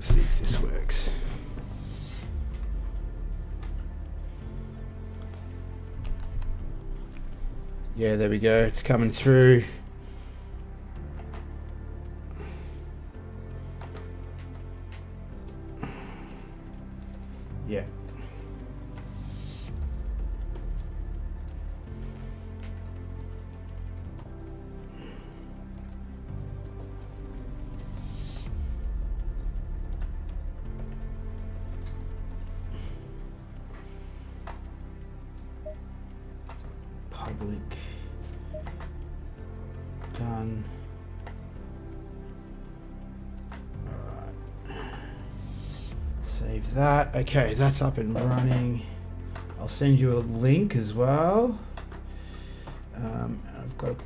see if this works. Yeah, there we go. It's coming through. Yeah. Public. Done. Alright. Save that. Okay, that's up and running. I'll send you a link as well. I've got to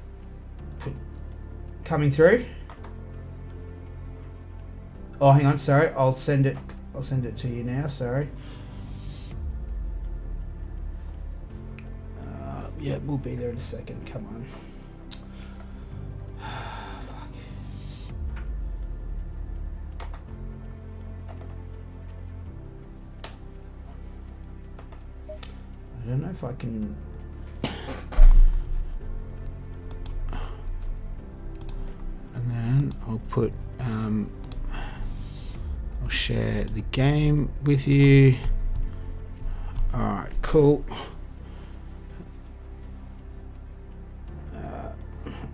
put coming through. Oh, hang on, sorry. I'll send it to you now, sorry. Yeah, we'll be there in a second. Come on. Fuck. I don't know if I can. And then I'll put. I'll share the game with you. All right, cool.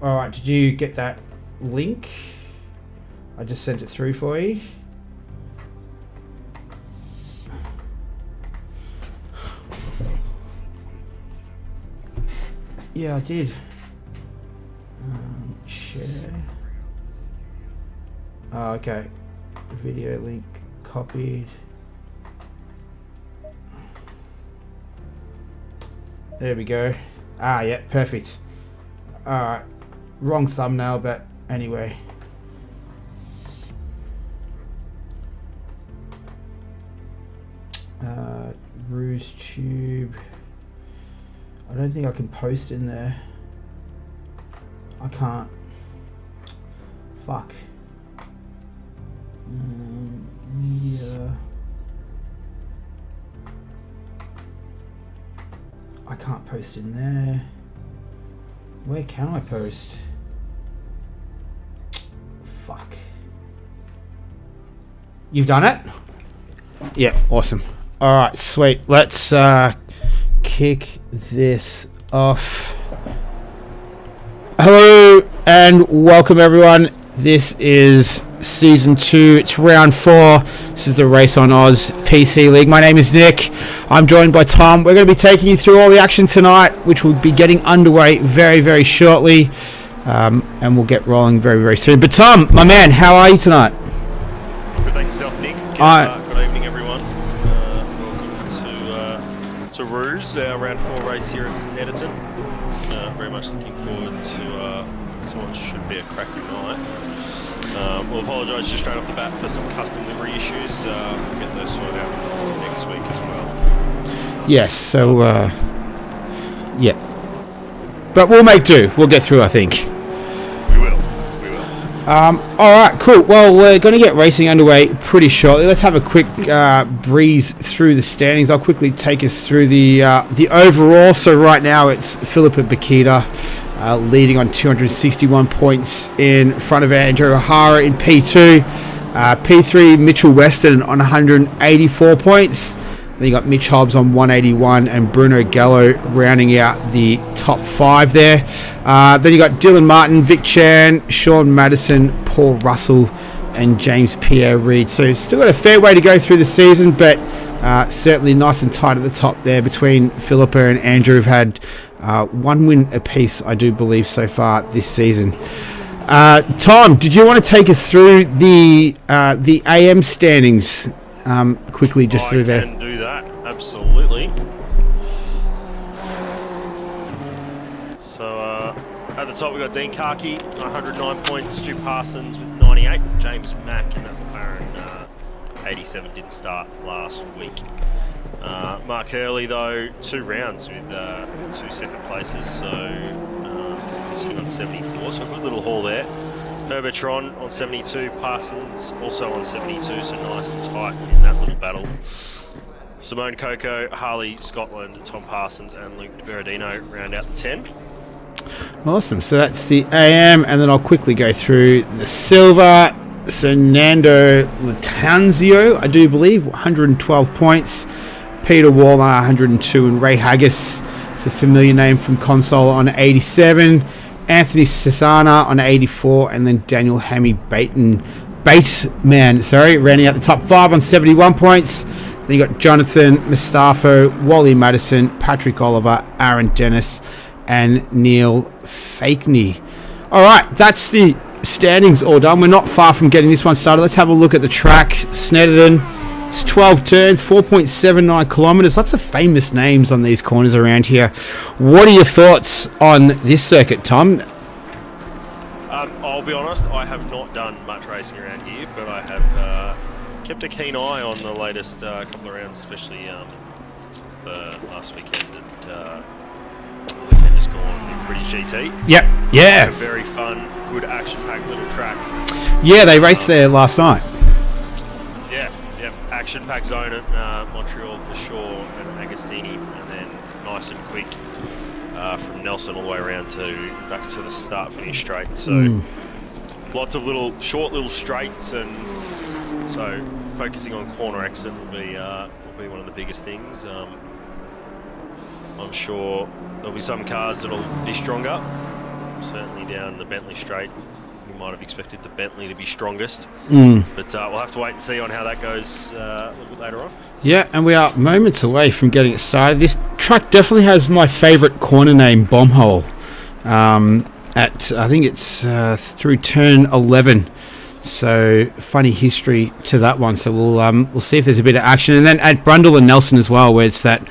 All right, did you get that link? I just sent it through for you. Yeah, I did. Share. Oh, okay. Video link copied. There we go. Ah, yeah, perfect. All right. Wrong thumbnail, but anyway. Ruse Tube. I don't think I can post in there. I can't. Fuck. Media. I can't post in there. Where can I post? Fuck. You've done it? Yeah, awesome. All right, sweet. Let's kick this off. Hello and welcome everyone. This is season 2. It's round 4. This is the Race on Oz PC League. My name is Nick. I'm joined by Tom. We're going to be taking you through all the action tonight, which will be getting underway very, very shortly. And we'll get rolling very, very soon. But Tom, my man, how are you tonight? Good, thanks yourself, Nick. Good evening, everyone. Welcome to Ruse, our round 4 race here at SNETTERTON. Very much looking forward to what should be a cracking night. We'll apologise just straight off the bat for some custom livery issues. We'll get those sorted out next week as well. Yes, so yeah. But we'll make do. We'll get through, I think. We will. Alright, cool. Well, we're going to get racing underway pretty shortly. Let's have a quick breeze through the standings. I'll quickly take us through the overall. So right now it's Philippa Bakita leading on 261 points in front of Andrew O'Hara in P2. P3, Mitchell Weston on 184 points. Then you got Mitch Hobbs on 181 and Bruno Gallo rounding out the top 5 there. Then you got Dylan Martin, Vic Chan, Sean Madison, Paul Russell and James Pierre-Reid. So still got a fair way to go through the season, but certainly nice and tight at the top there between Philippa and Andrew, who've had 1 win apiece, I do believe, so far this season. Tom, did you want to take us through the AM standings quickly, just through there? I can do that, absolutely. So at the top we've got Dean Karki, 109 points, Stu Parsons with 98, James Mack in that McLaren 87 didn't start last week. Mark Hurley though, 2 rounds with 2 second places, so sitting on 74, so a good little haul there. SNETTERTON on 72, Parsons also on 72, so nice and tight in that little battle. Simone Coco, Harley Scotland, Tom Parsons and Luke Berardino round out the 10. Awesome. So that's the AM, and then I'll quickly go through the silver. So Nando Latanzio, I do believe, 112 points. Peter Waller, 102, and Ray Haggis, it's a familiar name from console, on 87. Anthony Cesana on 84, and then Daniel Hammy Bateman, rounding out the top 5 on 71 points. Then you got Jonathan Mustafo, Wally Madison, Patrick Oliver, Aaron Dennis, and Neil Fakeney. All right, that's the standings all done. We're not far from getting this one started. Let's have a look at the track. Snetterton. It's 12 turns, 4.79 kilometres. Lots of famous names on these corners around here. What are your thoughts on this circuit, Tom? I'll be honest, I have not done much racing around here, but I have kept a keen eye on the latest couple of rounds, especially the last weekend and the weekend just gone in British GT. Yep, yeah. A very fun, good action-packed little track. Yeah, they raced there last night. Yeah, action-packed zone at Montreal for sure, and Agostini, and then nice and quick from Nelson all the way around back to the start-finish straight. So lots of short little straights, and so focusing on corner exit will be one of the biggest things. I'm sure there'll be some cars that'll be stronger. Certainly down the Bentley straight, we might have expected the Bentley to be strongest, but we'll have to wait and see on how that goes a little bit later on. Yeah, and we are moments away from getting it started. This track definitely has my favourite corner name, Bombhole. I think it's through turn 11. So funny history to that one. So we'll see if there's a bit of action, and then at Brundle and Nelson as well, where it's that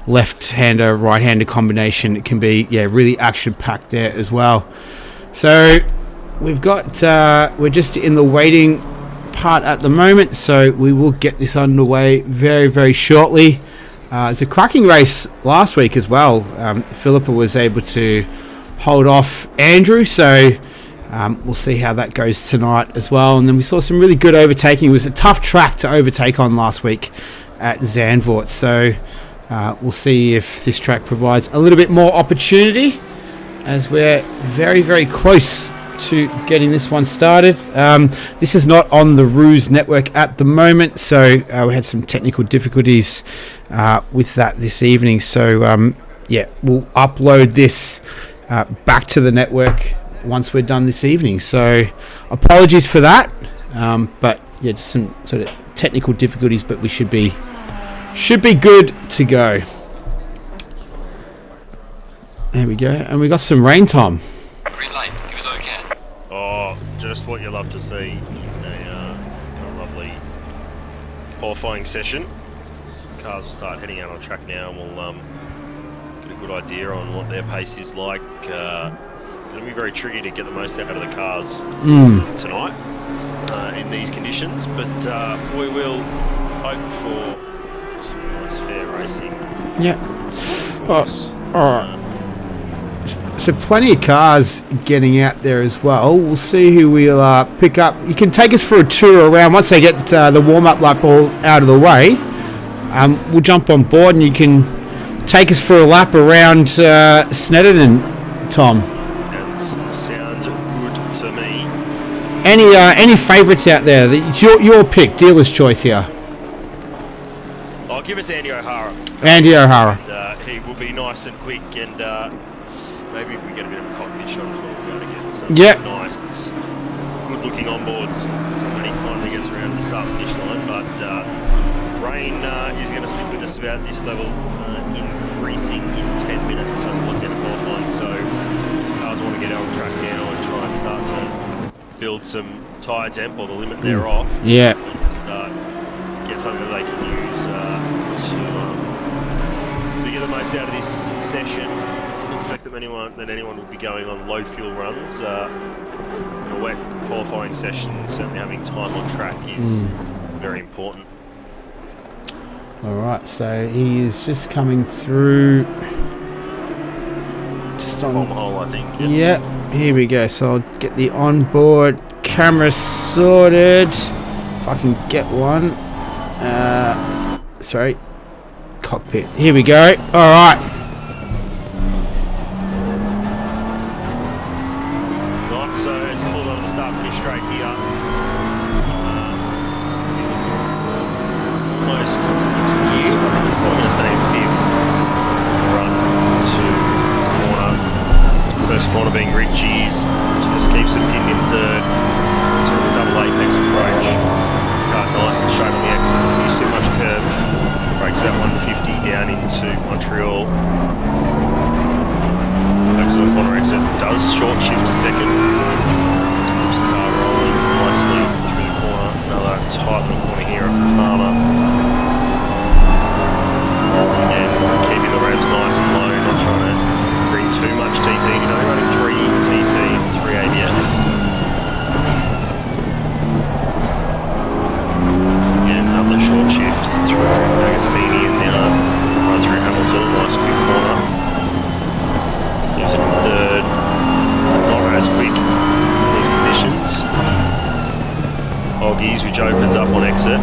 left-hander, right-hander combination. It can be really action-packed there as well. So we've got we're just in the waiting part at the moment, so we will get this underway very, very shortly. It's a cracking race last week as well. Philippa was able to hold off Andrew, so we'll see how that goes tonight as well. And then we saw some really good overtaking. It was a tough track to overtake on last week at Zandvoort, so we'll see if this track provides a little bit more opportunity, as we're very, very close to getting this one started. This is not on the Ruse network at the moment, so we had some technical difficulties with that this evening. So we'll upload this back to the network once we're done this evening. So apologies for that, but just some sort of technical difficulties, but we should be good to go. There we go, and we got some rain, Tom. Green light, give us all you can. Oh, just what you love to see in a lovely qualifying session. Some cars will start heading out on track now, and we'll get a good idea on what their pace is like. It'll be very tricky to get the most out of the cars tonight in these conditions, but we will hope for some nice fair racing. Yeah. All right. So plenty of cars getting out there as well. We'll see who we'll pick up. You can take us for a tour around once they get the warm-up lap all out of the way. We'll jump on board and you can take us for a lap around Snetterton, Tom. That sounds good to me. Any favourites out there? Your pick, dealer's choice here. I'll give us Andy O'Hara. Andy O'Hara. He will be nice and quick, and maybe if we get a bit of a cockpit shot as well, we'll be able to get some nice, good-looking onboards from when he finally gets around to the start-finish line. But rain is going to stick with us about this level, increasing in 10 minutes. So what's out of qualifying? So cars want to get out on track now and try and start to build some tyre temp or the limit thereof. Yeah. And get something that they can use to get the most out of this session. I expect that anyone will be going on low fuel runs. In a wet qualifying session, certainly having time on track is very important. Alright, so he is just coming through. Just on Bomb hole, I think. Yeah, here we go. So I'll get the onboard camera sorted. If I can get one. Sorry. Cockpit. Here we go. Alright. Right, so it's pulled on the start pretty straight here. Almost 6th gear. We're going to stay in 5th. Run to corner. First corner being Richie's. Just keeps it pinned in 3rd. To the double apex approach. It's car nice and straight on the exit. Doesn't use too much curve. Brakes about 150 down into Montreal. Focuses on corner exit. Does short shift to 2nd. Keeps the car rolling nicely through the corner. Another tight little corner here at Palmer. And keeping the revs nice and low, not trying to bring too much TC. He's only running 3 TC and 3 ABS. And another short shift through Agostini and now run through Hamilton. Nice quick corner. Gives it in 3rd. Not as quick in these conditions. Oggies, which opens up on exit.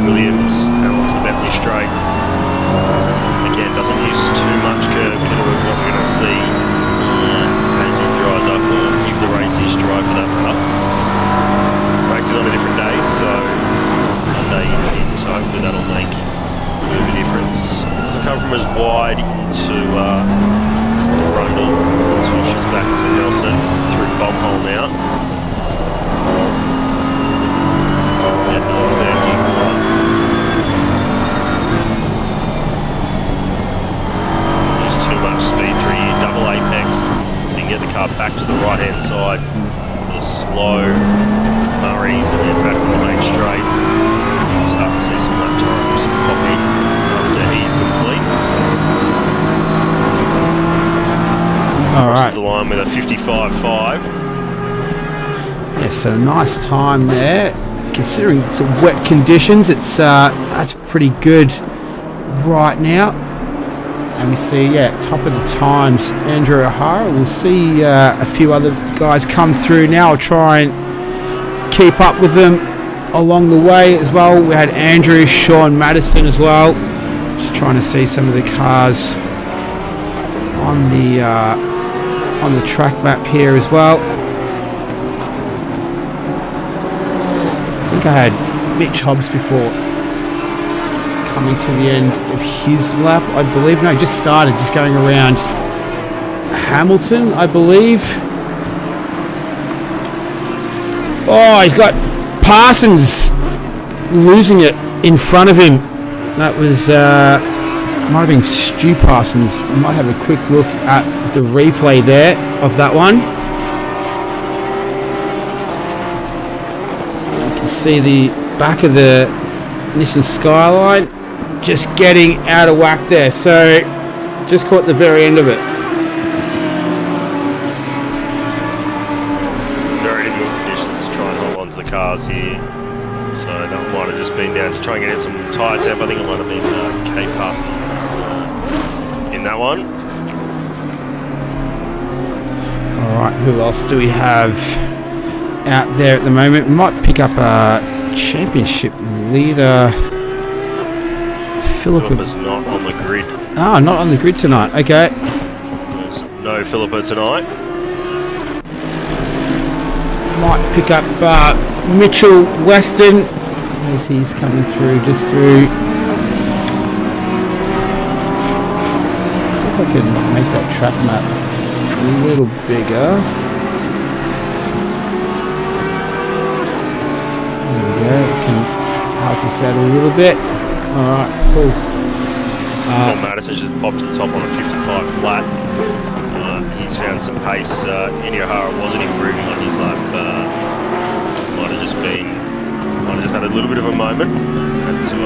Williams out onto the Bentley straight. Again, doesn't use too much curve, kind of what we're going to see as it dries up, or if the race is dry for that matter. Race is on a different day, so Sunday is in, so hopefully that'll make a bit of a difference. So come from as wide into Rundle, switches back to Nelson through Bomb Hole now. And third gear corner. Too much speed through here, double apex, so you can get the car back to the right hand side, the slow Murrays and then back on the main straight. Start to see some lap times pop in after he's complete. Alright. The line with a 55.5. Yeah, so nice time there. Considering some wet conditions, it's that's pretty good right now. And we see, top of the times, Andrew O'Hara. We'll see a few other guys come through now. I'll try and keep up with them along the way as well. We had Andrew, Sean Madison as well. Just trying to see some of the cars on the track map here as well. I think I had Mitch Hobbs before coming to the end of his lap, I believe. No, just started, just going around Hamilton, I believe. Oh, he's got Parsons losing it in front of him. That was, might have been Stu Parsons. We might have a quick look at the replay there of that one. You can see the back of the Nissan Skyline just getting out of whack there, so just caught the very end of it. Very difficult conditions to try and hold on to the cars here, so that might have just been down to try and get some tyre temp. I think it might have been Kate Parsons in that one. Alright, who else do we have out there at the moment? We might pick up a championship leader. Philippa's not on the grid. Ah, not on the grid tonight. Okay. There's no Philippa tonight. Might pick up Mitchell Weston as he's coming through, just through. See if I can make that track map a little bigger. There we go. It can help us out a little bit. Alright, cool. Paul Madison just popped to the top on a 55 flat. He's found some pace. Indy O'Hara wasn't improving on his lap. Might have just had a little bit of a moment. Had to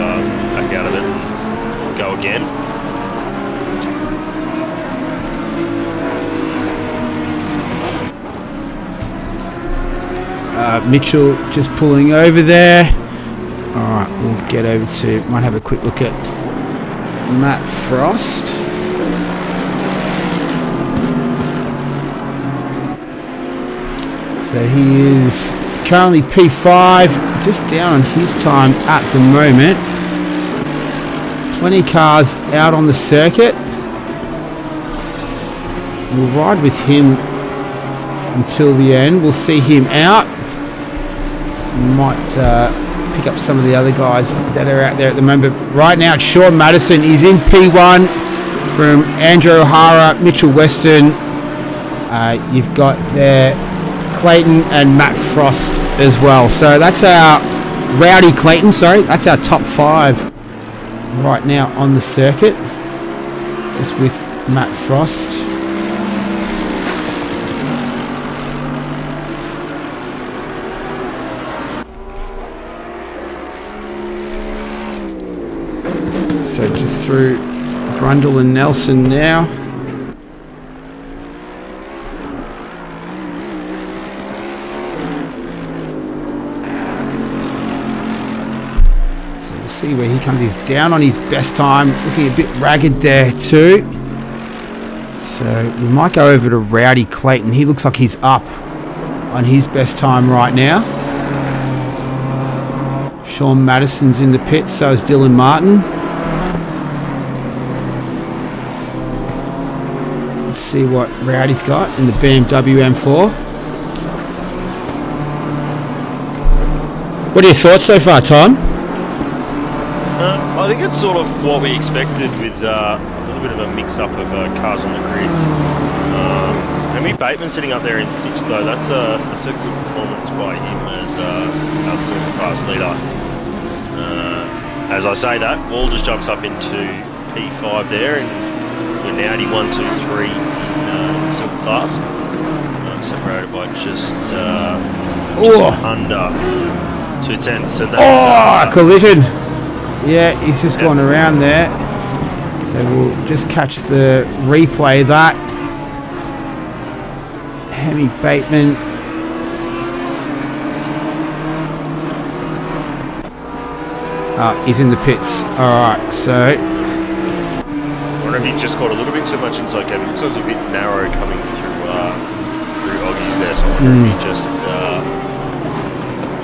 back out of it and go again. Mitchell just pulling over there. Alright, we'll get over to, might have a quick look at Matt Frost. So he is currently P5, just down on his time at the moment. Plenty of cars out on the circuit. We'll ride with him until the end. We'll see him out. We might pick up some of the other guys that are out there at the moment. But right now, Sean Madison is in P1 from Andrew O'Hara, Mitchell Weston. You've got there Clayton and Matt Frost as well. So that's our Rowdy Clayton, sorry. That's our top 5 right now on the circuit. Just with Matt Frost. So just through Brundle and Nelson now. So we'll see where he comes. He's down on his best time, looking a bit ragged there too. So we might go over to Rowdy Clayton. He looks like he's up on his best time right now. Sean Madison's in the pits, so is Dylan Martin. See what Rowdy's got in the BMW M4. What are your thoughts so far, Tom? I think it's sort of what we expected with a little bit of a mix-up of cars on the grid. Henry Bateman sitting up there in 6th though, that's a good performance by him as our silver class leader. As I say that, Wall just jumps up into P5 there, and we're now 1, 2, 3 in silver class. Separated by just under 2 tenths. So that's collision. Yeah, he's just gone around there. So we'll just catch the replay of that. Hemi Bateman. He's in the pits. Alright, so I wonder if he just got a little bit too much inside curve. It looks like it was a bit narrow coming through Augies there, so I wonder if he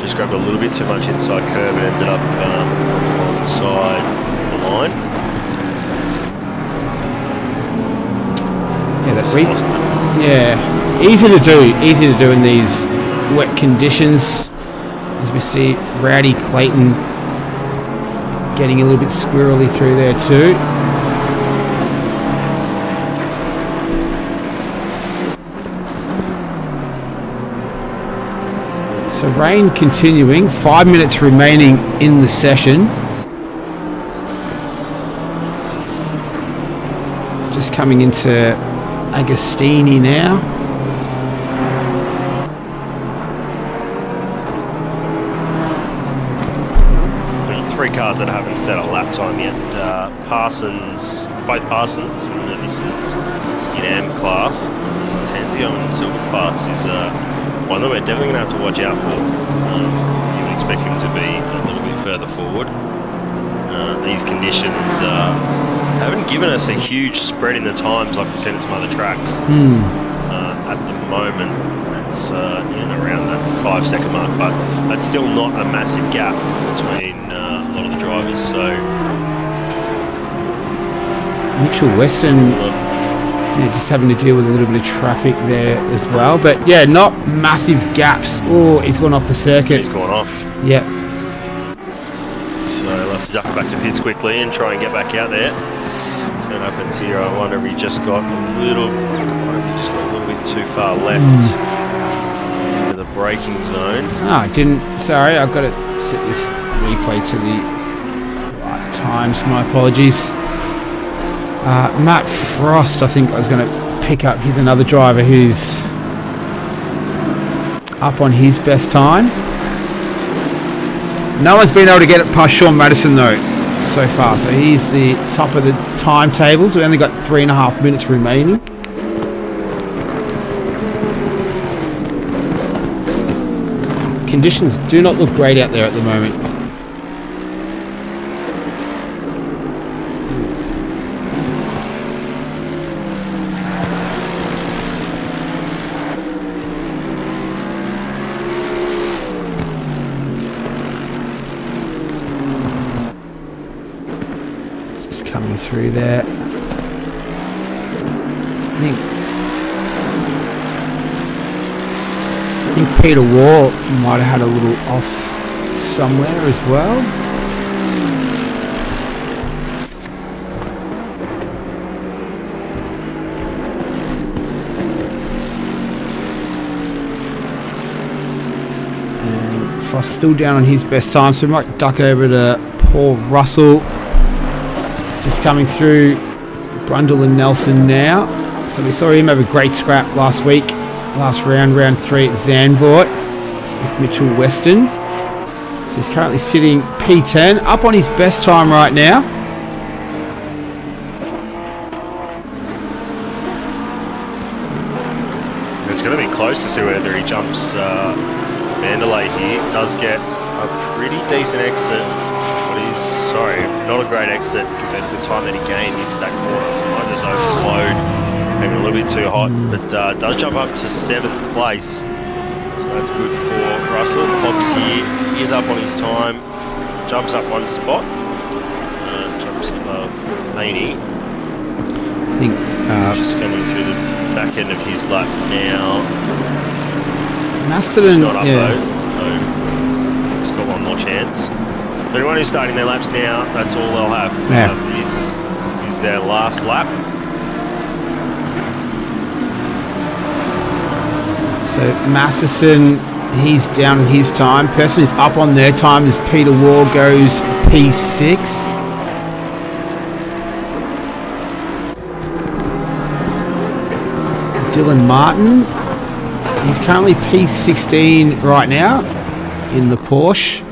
just grabbed a little bit too much inside curve and ended up alongside the line. Yeah, easy to do in these wet conditions. As we see Rowdy Clayton getting a little bit squirrely through there too. So rain continuing, 5 minutes remaining in the session. Just coming into Agostini now. 3 cars that haven't set a lap time yet. Both Parsons, and this is in M class. Tanzio in silver class is one that we're definitely going to have to watch out for. You would expect him to be a little bit further forward. These conditions haven't given us a huge spread in the times like we've seen at some other tracks. At the moment, it's in and around that 5 second mark, but that's still not a massive gap between a lot of the drivers. So Mitchell Weston, just having to deal with a little bit of traffic there as well. But yeah, not massive gaps. Oh, he's gone off the circuit. He's gone off. Yeah. So he'll have to duck back to pits quickly and try and get back out there. So what happens here? I wonder if he just got a little bit too far left into the braking zone. I didn't. Sorry, I've got to set this replay to the right times. My apologies. Matt Frost, I think I was going to pick up. He's another driver who's up on his best time. No one's been able to get it past Sean Madison though so far. So he's the top of the timetables. We only got 3.5 minutes remaining. Conditions do not look great out there at the moment. through there. I think Peter Wall might have had a little off somewhere as well. And Frost still down on his best time, so we might duck over to Paul Russell. Just coming through Brundle and Nelson now. So we saw him have a great scrap last week. Last round, round 3 at Zandvoort with Mitchell Weston. So he's currently sitting P10, up on his best time right now. It's going to be close to see whether he jumps Mandalay here. Does get a pretty decent exit. Not a great exit compared to the time that he gained into that corner. So might just overslowed. Maybe a little bit too hot, but does jump up to 7th place, so that's good for Russell. Hobbs here is up on his time, jumps up 1 spot, jumps above Faney. I think just coming through the back end of his lap now. Masterton, not up yeah. though, so he's got one more chance. But anyone who's starting their laps now, that's all they'll have. Yeah. Is their last lap. So Masterson, he's down on his time. Person who's up on their time is Peter Wall, goes P6. Dylan Martin, he's currently P16 right now in the Porsche.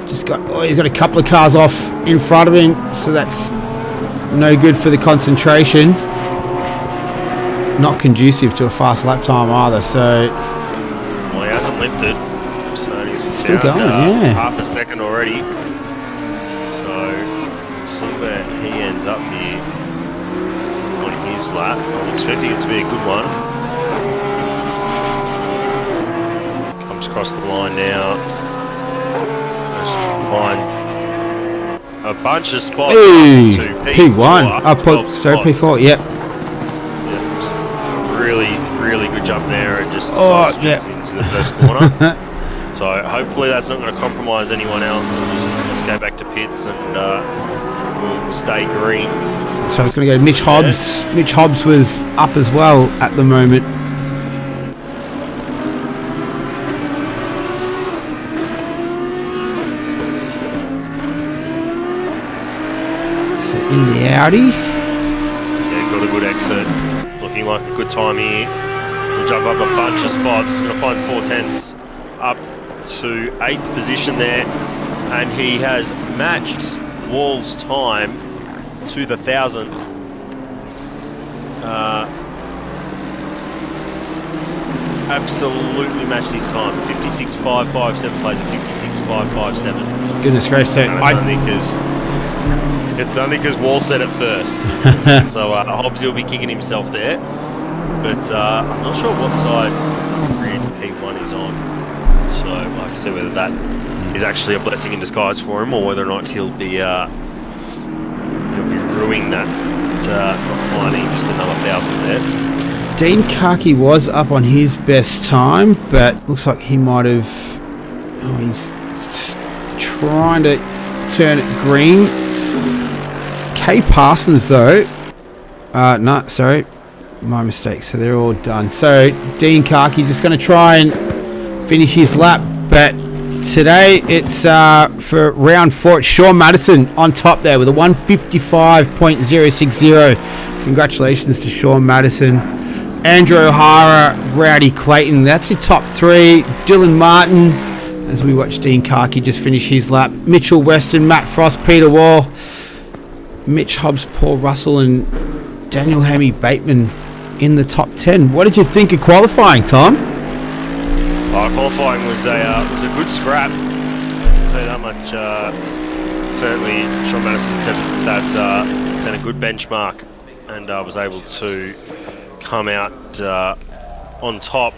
He's got a couple of cars off in front of him, so that's no good for the concentration. Not conducive to a fast lap time either, so... Well, he hasn't lifted, so he's still down, going, yeah. half a second already. So, we'll see where he ends up here on his lap. I'm expecting it to be a good one. Comes across the line now. Just find a bunch of spots Hey, to P1. P4. P4, yep. Really good jump there and just yeah. into the first corner. So hopefully that's not going to compromise anyone else, and just let's go back to pits and we'll stay green. So I was going to go Mitch Hobbs. Yeah. Mitch Hobbs was up as well at the moment. So in the Audi. Yeah, got a good exit. Looking like a good time here. We'll jump up a bunch of spots. Going to find 4/10ths up to 8th position there, and he has matched Wall's time to the 1,000th. Absolutely matched his time. 56.557 plays a 56.557. Goodness gracious! So it's only because Wall said it first. So Hobbs will be kicking himself there. But I'm not sure what side grid P1 is on. So I'll have to see whether that is actually a blessing in disguise for him, or whether or not he'll be ruining that, not finding just another 1,000 there. Dean Kaki was up on his best time, but looks like he might have... Oh, he's trying to turn it green. Kay Parsons, though... no, sorry. My mistake. So they're all done. So Dean Kaki just going to try and finish his lap, but today it's for round 4. It's Sean Madison on top there with a 155.060. Congratulations to Sean Madison. Andrew O'Hara, Rowdy Clayton. That's your top 3. Dylan Martin, as we watch Dean Kaki just finish his lap. Mitchell Weston, Matt Frost, Peter Wall, Mitch Hobbs, Paul Russell, and Daniel Hammy Bateman in the top 10. What did you think of qualifying, Tom? Qualifying was a good scrap. I can tell you that much. Certainly, Sean Madison set a good benchmark, and was able to come out on top,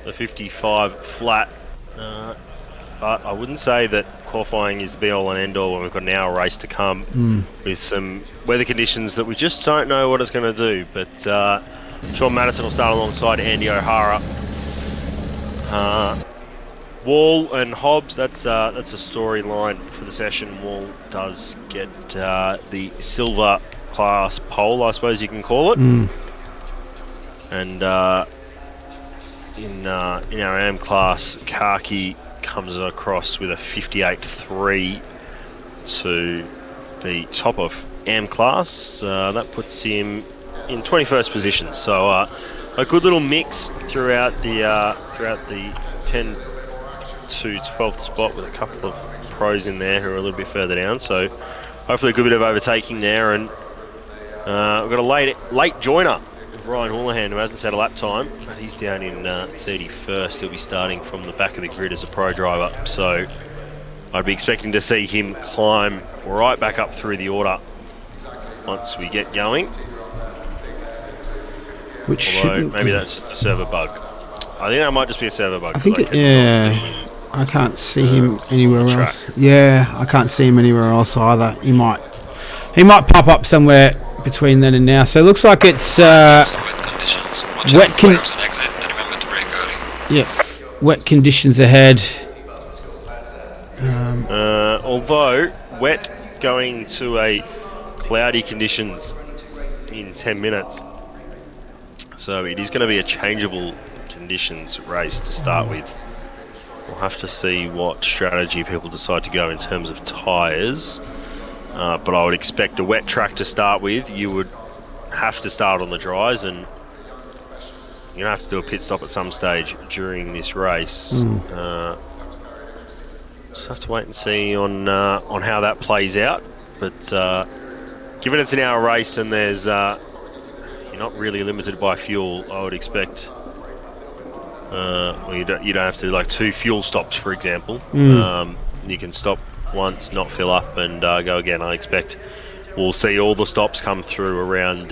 the 55 flat. but I wouldn't say that qualifying is the be-all and end-all when we've got an hour race to come with some weather conditions that we just don't know what it's going to do. But Sean Madison will start alongside Andy O'Hara. Wall and Hobbs, that's a storyline for the session. Wall does get the silver class pole, I suppose you can call it. And in our AM class, Kaki comes across with a 58.3 to the top of AM class. That puts him in 21st position. So a good little mix throughout the 10 to 12th spot, with a couple of pros in there who are a little bit further down. So hopefully a good bit of overtaking there. And we've got a late joiner, Ryan Houlihan, who hasn't set a lap time, but he's down in 31st. He'll be starting from the back of the grid as a pro driver. So I'd be expecting to see him climb right back up through the order once we get going. Although maybe that's just a server bug. I think that might just be a server bug. I think I can't see him anywhere else. Yeah, I can't see him anywhere else either. He might pop up somewhere between then and now. So it looks like it's Some wet conditions. Watch out for flames on exit and remember to brake early. Yeah, wet conditions ahead. Although wet going to a cloudy conditions in 10 minutes. So it is going to be a changeable conditions race to start with. We'll have to see what strategy people decide to go in terms of tyres. But I would expect a wet track to start with. You would have to start on the dries, and you're going to have to do a pit stop at some stage during this race. Just have to wait and see on how that plays out. But given it's an hour race and there's you're not really limited by fuel, I would expect you don't have to do like 2 fuel stops, for example. You can stop once, not fill up, and go again. I expect we'll see all the stops come through around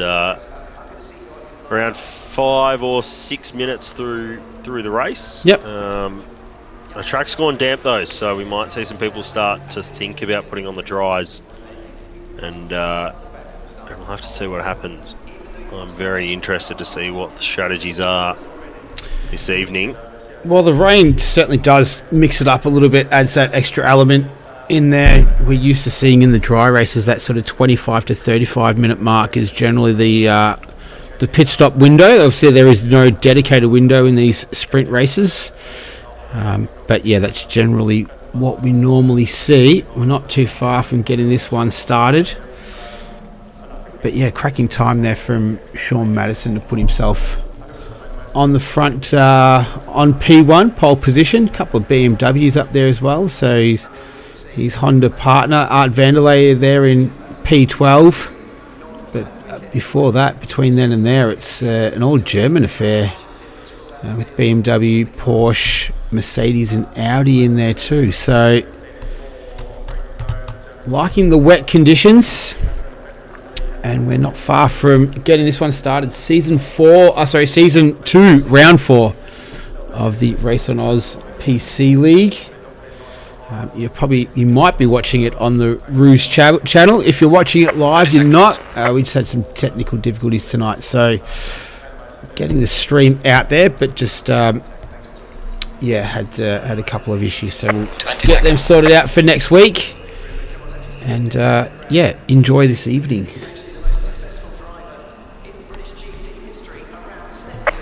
5 or 6 minutes through the race. Yep. The track's gone damp though, so we might see some people start to think about putting on the dries, and we'll have to see what happens. I'm very interested to see what the strategies are this evening. Well, the rain certainly does mix it up a little bit, adds that extra element in there. We're used to seeing in the dry races that sort of 25 to 35 minute mark is generally the pit stop window. Obviously, there is no dedicated window in these sprint races. But yeah, that's generally what we normally see. We're not too far from getting this one started. But yeah, cracking time there from Sean Madison to put himself on the front on P1 pole position. A couple of BMWs up there as well. So his Honda partner Art Vanderlei there in P12. But before that, between then and there, it's an all German affair with BMW, Porsche, Mercedes and Audi in there too. So liking the wet conditions. And we're not far from getting this one started. Season 2, round 4 of the Race on Oz PC League. You might be watching it on the Ruse channel. If you're watching it live, you're not. We just had some technical difficulties tonight, so getting the stream out there, but just had a couple of issues, so we'll get them sorted out for next week. And enjoy this evening.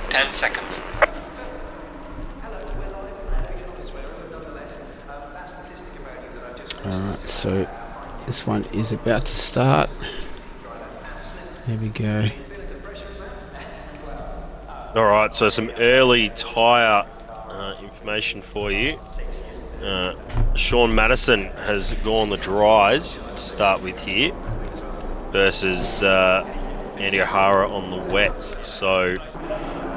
10 seconds. Alright, so this one is about to start. There we go. Alright, so some early tyre information for you. Sean Madison has gone the dries to start with here versus Andy O'Hara on the wets. So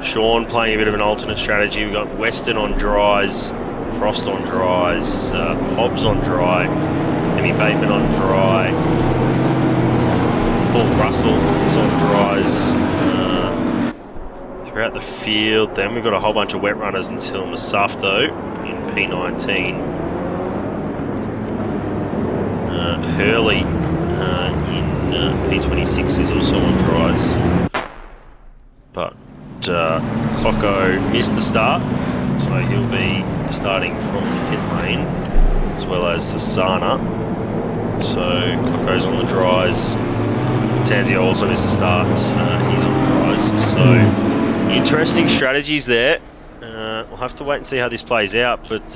Sean playing a bit of an alternate strategy. We've got Weston on dries, Frost on dries, Hobbs on dry, Emmy Bateman on dry, Paul Russell is on dries throughout the field. Then we've got a whole bunch of wet runners until Masafto in P19. Curly in P26 is also on dries. But Coco missed the start, so he'll be starting from the pit lane, as well as Sasana. So Coco's on the dries. Tanzio also missed the start. He's on dries. So interesting strategies there. We'll have to wait and see how this plays out. But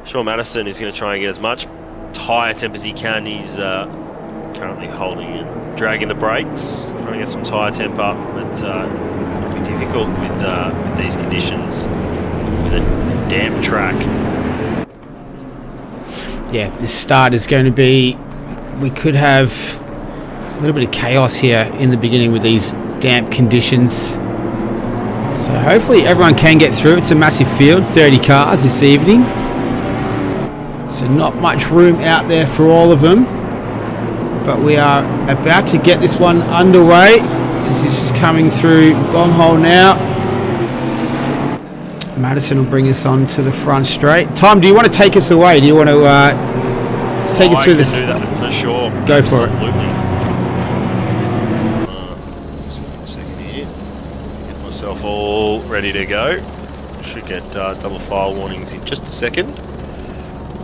Sean Madison is going to try and get as much tyre temp as he can. He's currently holding and dragging the brakes, trying to get some tyre temp up. But it'll be difficult with these conditions, with a damp track. Yeah, this start is going to be... We could have a little bit of chaos here in the beginning with these damp conditions. So hopefully everyone can get through. It's a massive field, 30 cars this evening. So not much room out there for all of them. But we are about to get this one underway. This is just coming through bomb hole now. Madison will bring us on to the front straight. Tom, do you want to take us away? Do you want to take us through this? I can do that for sure. Go for it. Absolutely. Just give me a second here. Get myself all ready to go. Should get double file warnings in just a second.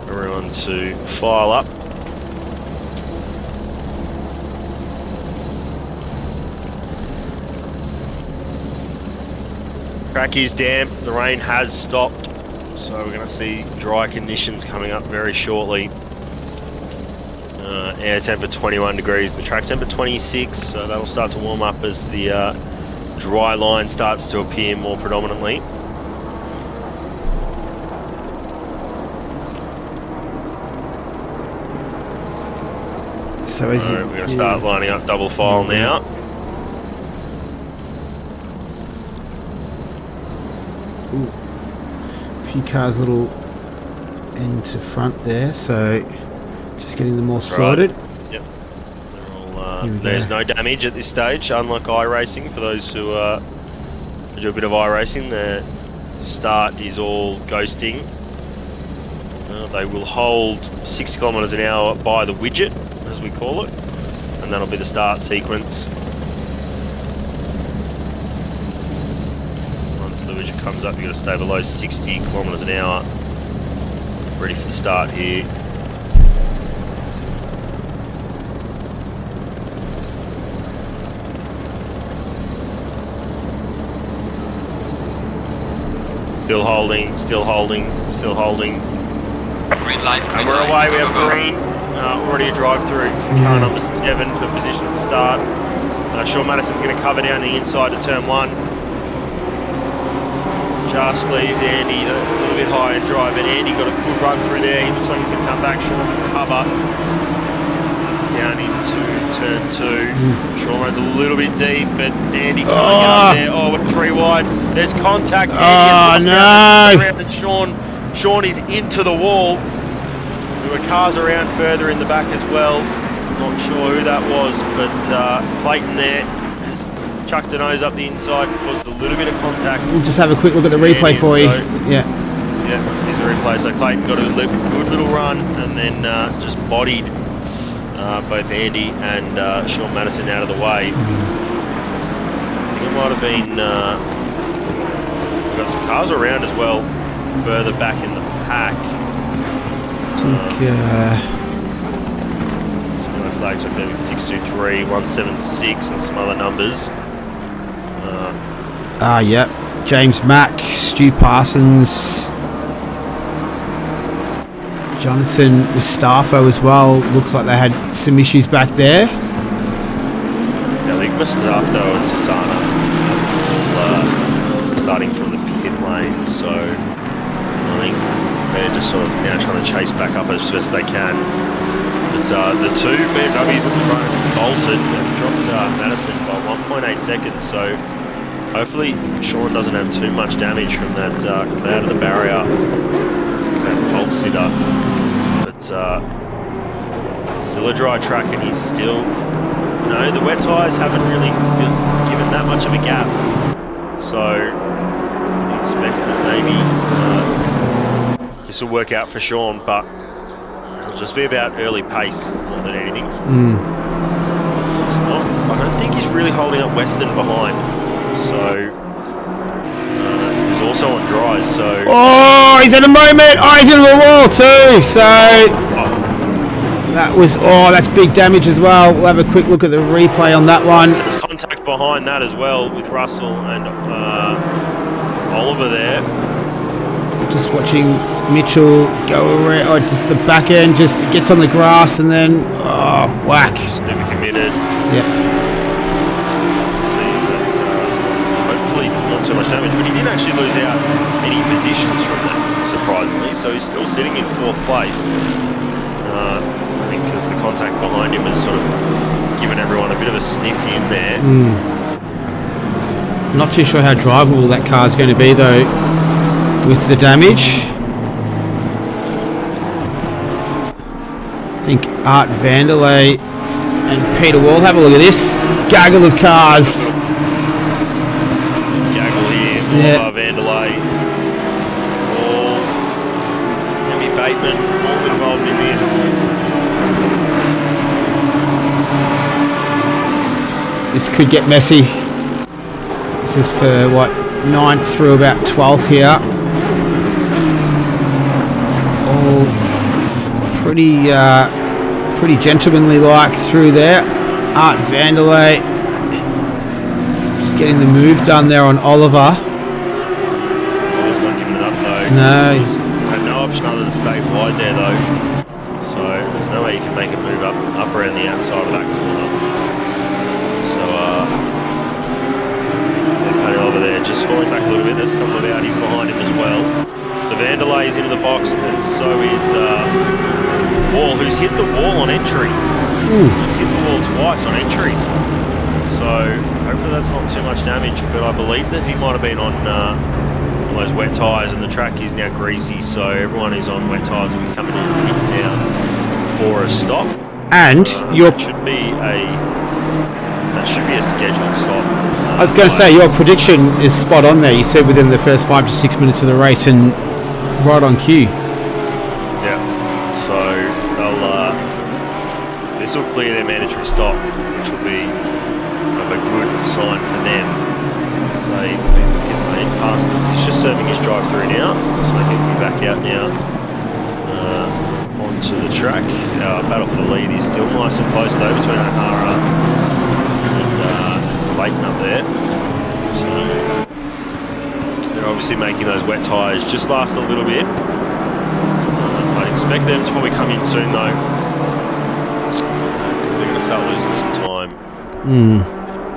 Everyone to file up. Track is damp, the rain has stopped, so we're going to see dry conditions coming up very shortly. Air temp at 21 degrees, the track temp at 26, so that'll start to warm up as the dry line starts to appear more predominantly. So we're going to start lining up double file now. Ooh. A few cars a little end to front there, so just getting them all sorted. Right. Yep. They're all, there's no damage at this stage, unlike iRacing. For those who do a bit of iRacing, the start is all ghosting. They will hold 60 kilometers an hour by the widget, as we call it, and that'll be the start sequence. Comes up, you've got to stay below 60 kilometers an hour. Ready for the start here. Still holding, still holding, still holding. Green light, green And we're light. away, we Go, have go, go. green. Already a drive through for car number 7 for position at the start. Sean Madison's going to cover down the inside to turn 1. Just leaves Andy a little bit high and dry, but Andy got a good run through there. He looks like he's going to come back. Sean will cover down into turn 2. Sean runs a little bit deep, but Andy coming out there. Oh, we're 3 wide. There's contact. Andy around, and Sean is into the wall. There were cars around further in the back as well. Not sure who that was, but Clayton there has chucked a nose up the inside, caused a little bit of contact. We'll just have a quick look at the replay for you. Yeah, here's a replay. So Clayton got a good little run and then just bodied both Andy and Sean Madison out of the way. I think it might have been... we've got some cars around as well, further back in the pack. I think... flags up there with 623, 176 and some other numbers. Yep. James Mack, Stu Parsons, Jonathan Mustafa as well. Looks like they had some issues back there. Yeah, I think Mustafa and Sasana starting from the pit lane, so I think they're just sort of now trying to chase back up as best they can. But the two BMWs at the front bolted and dropped Madison by 1.8 seconds, so hopefully Sean doesn't have too much damage from that cloud of the barrier. It's that pulse sitter. But still a dry track, and he's still, the wet tyres haven't really given that much of a gap. So you expect that maybe this will work out for Sean, but just be about early pace more than anything. I don't think he's really holding up Western behind. So he's also on dries. So he's at a moment. He's into the wall too. So that was that's big damage as well. We'll have a quick look at the replay on that one. There's contact behind that as well with Russell and Oliver there. Just watching Mitchell go around, or just the back end, just gets on the grass and then whack. Just never committed. Yep. See, that's hopefully not too much damage, but he didn't actually lose out any positions from that, surprisingly. So he's still sitting in 4th place. I think because the contact behind him has sort of given everyone a bit of a sniff in there. Not too sure how drivable that car is going to be though, with the damage. I think Art Vanderlei and Peter Wall, have a look at this gaggle of cars. Some gaggle here. Yeah. Vanderlei, Wall, Hemi Bateman, all involved in this. This could get messy. This is for what, 9th through about 12th here. All pretty gentlemanly like through there. Art Vanderlei just getting the move done there on Oliver. Oliver's not giving it up though. No. He's had no option other than stay wide there though. So there's no way you can make a move up around the outside of that corner. So over there, just falling back a little bit. There's a couple of Audis behind him as well. So Vanderlei is into the box, and so is Wall, who's hit the wall on entry. He's hit the wall twice on entry. So hopefully that's not too much damage, but I believe that he might have been on those wet tyres, and the track is now greasy, so everyone who's on wet tyres will be coming in the pits now for a stop. And that should be a scheduled stop. I was going to say, your prediction is spot on there. You said within the first 5 to 6 minutes of the race, and right on cue. Yeah. So this will clear their mandatory stop, which will be a good sign for them. As they get made past this. He's just serving his drive-through now, so they can be back out now onto the track. Battle for the lead is still nice and close though between O'Hara and Clayton up there. So they're obviously making those wet tyres just last a little bit. I'd expect them to probably come in soon though, because they're going to start losing some time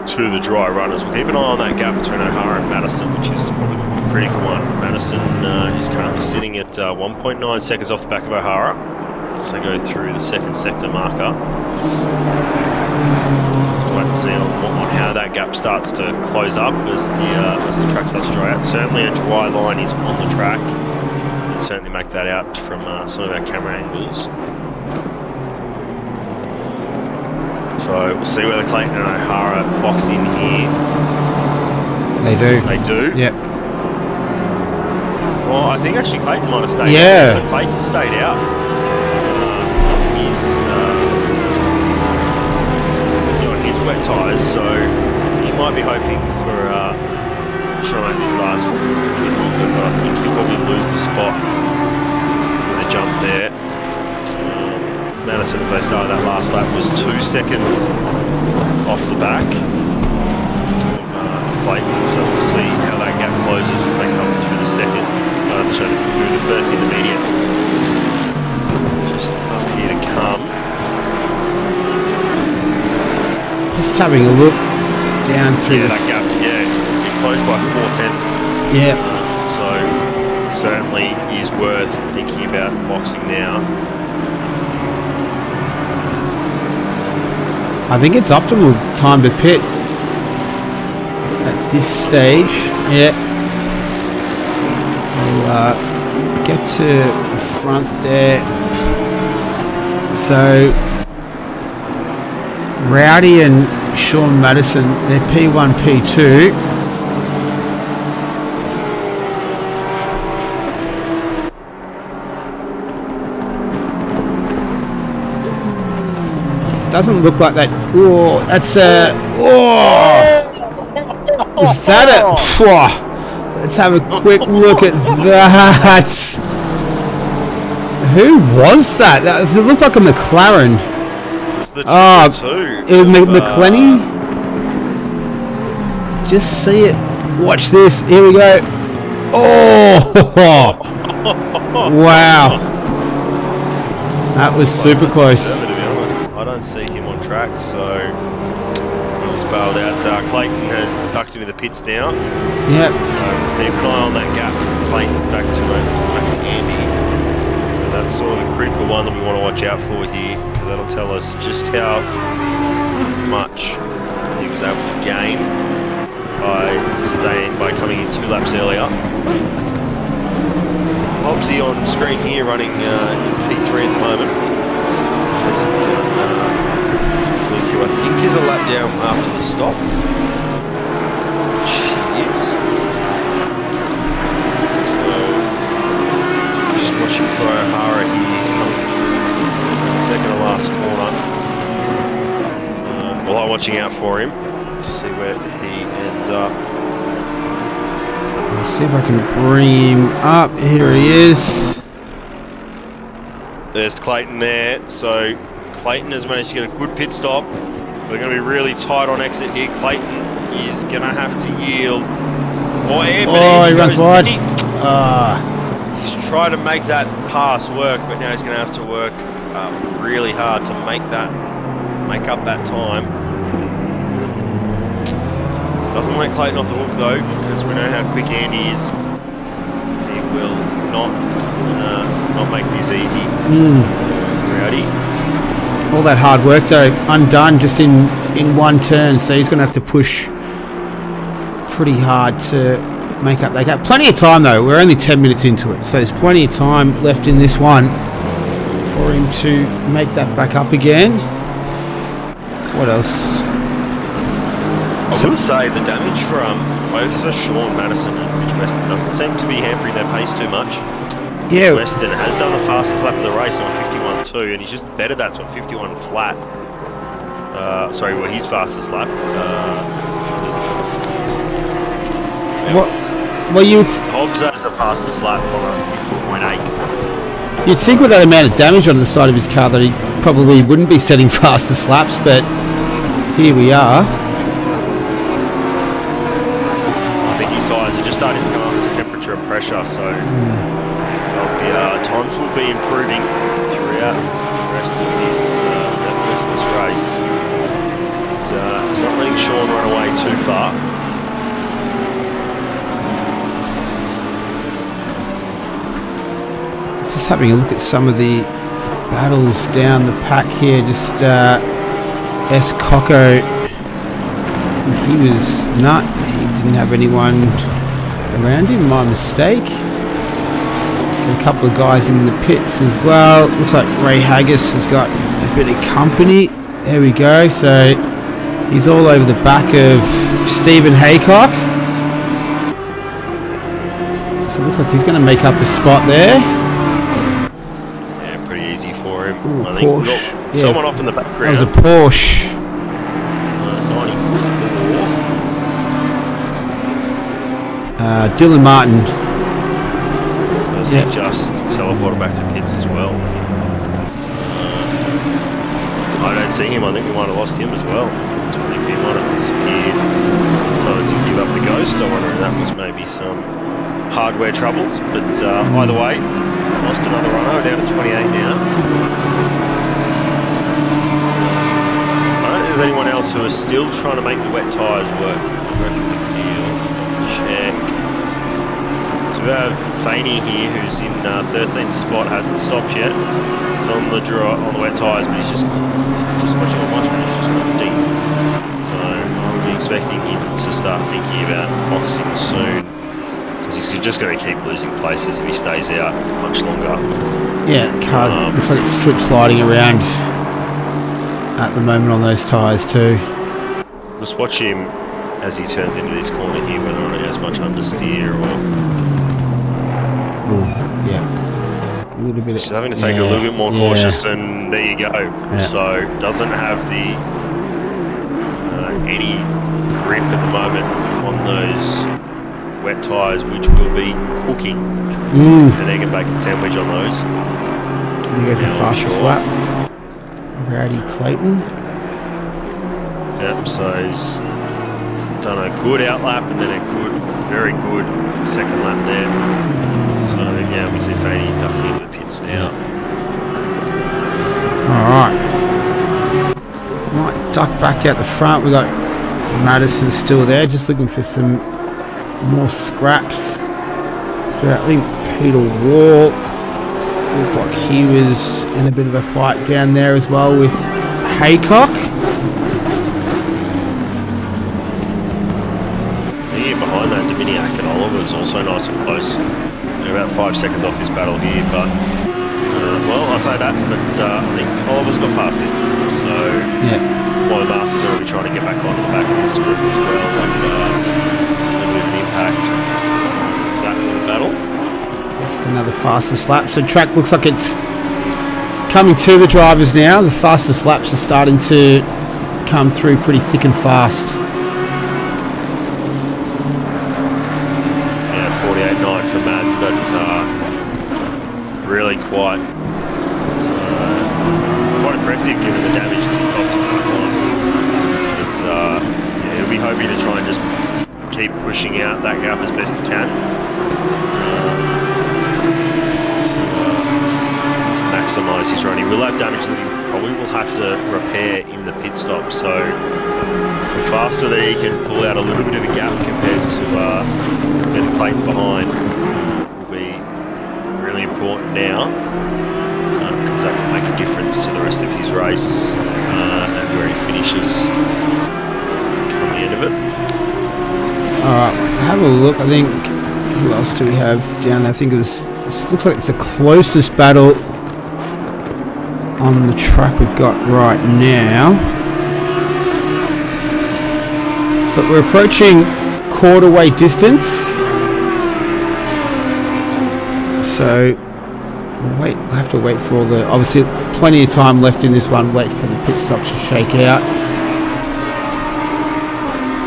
to the dry runners. We'll keep an eye on that gap between O'Hara and Madison, which is probably a critical one. Madison is currently sitting at 1.9 seconds off the back of O'Hara as they go through the 2nd sector marker. We'll wait and see on how that gap starts to close up as the track starts to dry out. Certainly a dry line is on the track. You can certainly make that out from some of our camera angles. So we'll see whether Clayton and O'Hara box in here. They do. They do? Yep. Well, I think actually Clayton might have stayed out. So Clayton stayed out. He's doing his wet tyres, so he might be hoping for trying his last bit longer, but I think he'll probably lose the spot with a jump there. Madison, as they started that last lap, was 2 seconds off the back of Clayton, so we'll see how that gap closes as they come through the through the first intermediate. Just up here to come. Just having a look down through that gap, it closed by 4/10. Yeah. So certainly is worth thinking about boxing now. I think it's optimal time to pit at this stage. Yeah. We'll get to the front there. So Rowdy and Sean Madison, they're P1, P2. Doesn't look like that. Oh, that's a. Oh, is that a? Phew. Let's have a quick look at that. Who was that? It looked like a McLaren. It's the McClenny. Just see it. Watch this. Here we go. Oh! Wow. That was super close. To be honest, I don't see him on track, so he was bailed out. Clayton has ducked into the pits now. Yep. So keep an eye on that gap from Clayton back to Andy. Because that's sort of a critical one that we want to watch out for here, because that'll tell us just how much he was able to gain by coming in 2 laps earlier. Hobbsy on screen here running P3 at the moment. Fluke, I think is a lap down after the stop. Which he is. So just watching for O'Hara here. He's coming through the second to last corner. Well, I'm watching out for him to see where he ends up. Let's see if I can bring him up. Here he is. There's Clayton there. So Clayton has managed to get a good pit stop. They're going to be really tight on exit here. Clayton is going to have to yield. Oh, he runs wide. He's trying to make that pass work, but now he's going to have to work really hard to make up that time. Doesn't let Clayton off the hook though, because we know how quick Andy is. He will not make this easy. Rowdy. All that hard work though, undone just in one turn, so he's going to have to push pretty hard to make up that gap. Plenty of time though, we're only 10 minutes into it, so there's plenty of time left in this one for him to make that back up again. What else? I will say the damage from both Sean Madison and Mitch Weston doesn't seem to be hampering their pace too much. Yeah. Weston has done the fastest lap of the race on 51.2, and he's just bettered that to a 51 flat. His fastest lap. What? Well, Hobbs has the fastest lap on 50.8. You'd think with that amount of damage on the side of his car that he probably wouldn't be setting fastest laps, but here we are. Tyres are just starting to come up to temperature and pressure, so times will be improving throughout the rest of this race. He's not letting Sean run away too far. Just having a look at some of the battles down the pack here. Just S. Coco. He was not. He didn't have anyone around him. My mistake. Got a couple of guys in the pits as well. Looks like Ray Haggis has got a bit of company. There we go. So he's all over the back of Stephen Haycock. So it looks like he's going to make up a spot there. Yeah, pretty easy for him. Ooh, I think we've got someone off in the background. That was a Porsche. 94. Dylan Martin. He just teleported back to pits as well. I don't see him. I think we might have lost him as well. I think he might have disappeared. To give up the ghost. I wonder if that was maybe some hardware troubles. But either way, lost another runner. Down to 28 now. I don't think there's anyone else who is still trying to make the wet tyres work. Check. So we have Faney here, who's in 13th spot, hasn't stopped yet. He's on the draw on the wet tyres, but he's just watching on much, but he's just gone deep. So I'll be expecting him to start thinking about boxing soon. He's just going to keep losing places if he stays out much longer. Yeah, the car looks like it's slip sliding around at the moment on those tyres too. Just watch him as he turns into this corner here, whether or not he has much understeer or... Ooh, yeah. A little bit. She's having to take a little bit more cautious, and there you go. Yeah. So doesn't have the any grip at the moment on those wet tyres, which will be cooking an egg and bacon sandwich on those. Here's a fastest lap. Rowdy Clayton. Yep, so he's done a good outlap and then a very good second lap there. So yeah, we see Fanny ducking into the pits now. Alright. Might duck back out the front. We got Madison still there, just looking for some more scraps. So I think Peter Wall looked like he was in a bit of a fight down there as well with Haycock. Behind that, Dominiak and Oliver's also nice and close. They're about 5 seconds off this battle here, but well, I'll say that, but I think Oliver's got past it. So Boy Masters are already trying to get back onto the back of this group as well, and a bit of an impact that little battle. That's another fastest lap. So track looks like it's coming to the drivers now. The fastest laps are starting to come through pretty thick and fast. 48.9 for Mads. That's really quite impressive given the damage that he got to the line. He'll be hoping to try and just keep pushing out that gap as best he can. Maximise his run. He will have damage that he probably will have to repair in the pit stop. So the faster that he can pull out a little bit of a gap compared to Ben Clayton behind will be really important now, because that will make a difference to the rest of his race and where he finishes come the end of it. Alright, have a look. I think, who else do we have down there? I think this looks like it's the closest battle on the track we've got right now. But we're approaching quarter-way distance. So we'll have to wait for all the, obviously plenty of time left in this one, wait for the pit stops to shake out.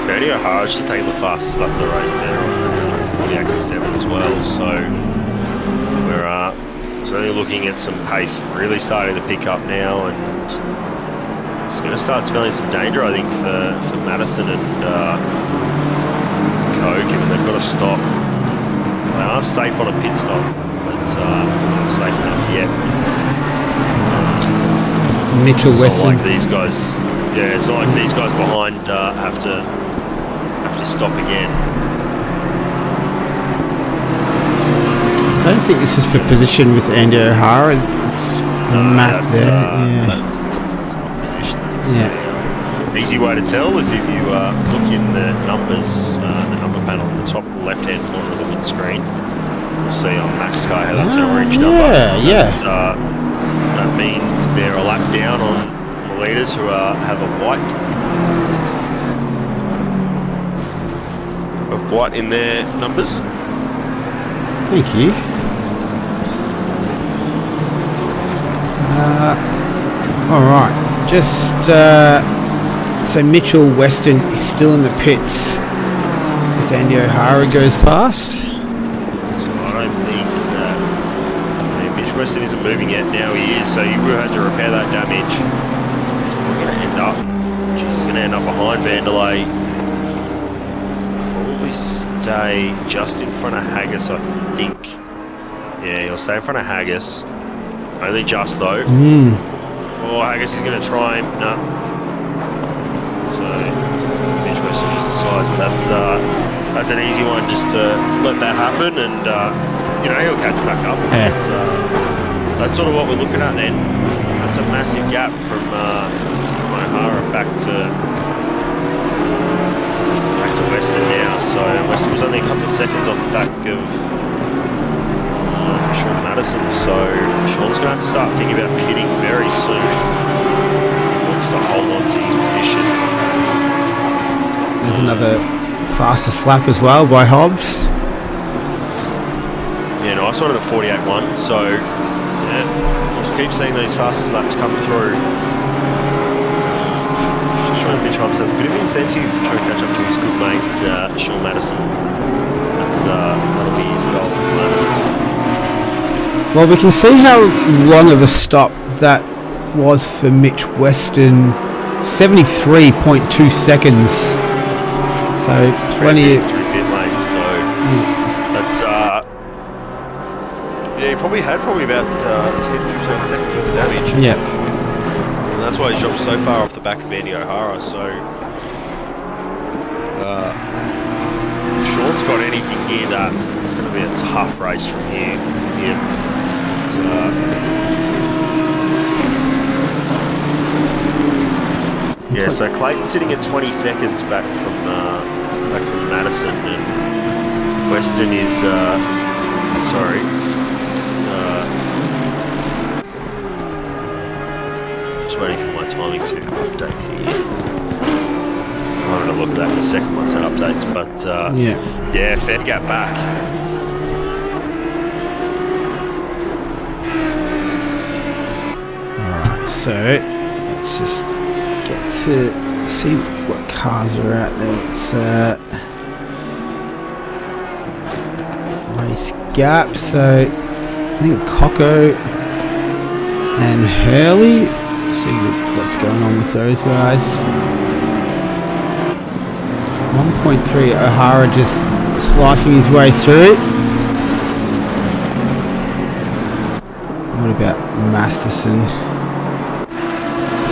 Bertie O'Hara's just taking the fastest lap of the race there on 48.7 as well, so we're certainly looking at some pace really starting to pick up now, and it's going to start spelling some danger, I think, for Madison and Co, given they've got to stop. They are safe on a pit stop, but not safe enough yet. Mitchell Weston. Like these guys, yeah, it's not like these guys behind have to stop again. I don't think this is for position with Andy O'Hara. It's Matt there. That's not position. It's easy way to tell is if you look in the numbers, the number panel in the top left-hand corner of the windscreen. You'll see on Max Sky that's an orange number. That means they're a lap down on the leaders who have a white in their numbers. Thank you. Alright, just so Mitchell Weston is still in the pits as Andy O'Hara goes past. So I don't think Mitch Weston isn't moving yet. Now he is, so you will have to repair that damage. She's going to end up behind Vanderlei. Probably stay just in front of Haggis, I think. Yeah, he'll stay in front of Haggis. Only just though. Oh, Haggis is going to try him. No. So Mitch Weston just decides that's an easy one, just to let that happen, and he'll catch back up. Yeah. That's sort of what we're looking at then. That's a massive gap from O'Hara back to Weston now. So Weston was only a couple of seconds off the back of Sean Madison, so Sean's going to have to start thinking about pitting very soon. He wants to hold on to his position. There's another fastest lap as well by Hobbs. Yeah, nice one at a 48.1. So, yeah, we'll keep seeing these fastest laps come through. Just showing Mitch Hobbs has a bit of incentive trying to catch up to his good mate, Sean Madison. That'll be his goal at the moment. Well, we can see how long of a stop that was for Mitch Weston. 73.2 seconds. So plenty through pit lane. So that's yeah, he probably had about 10-15 seconds worth of damage. Yeah. And that's why he's dropped so far off the back of Andy O'Hara. So if Sean's got anything near that, it's going to be a tough race from here. Yeah, so Clayton's sitting at 20 seconds back from Madison, and Weston is sorry, it's just waiting for my timing to update here. I'm having a look at that in a second once that updates, but yeah, fair gap back. Alright, so let's just get to see what cars are out there. It's race gap. So I think Coco and Hurley. See what's going on with those guys. 1.3. O'Hara just slicing his way through it. What about Masterson?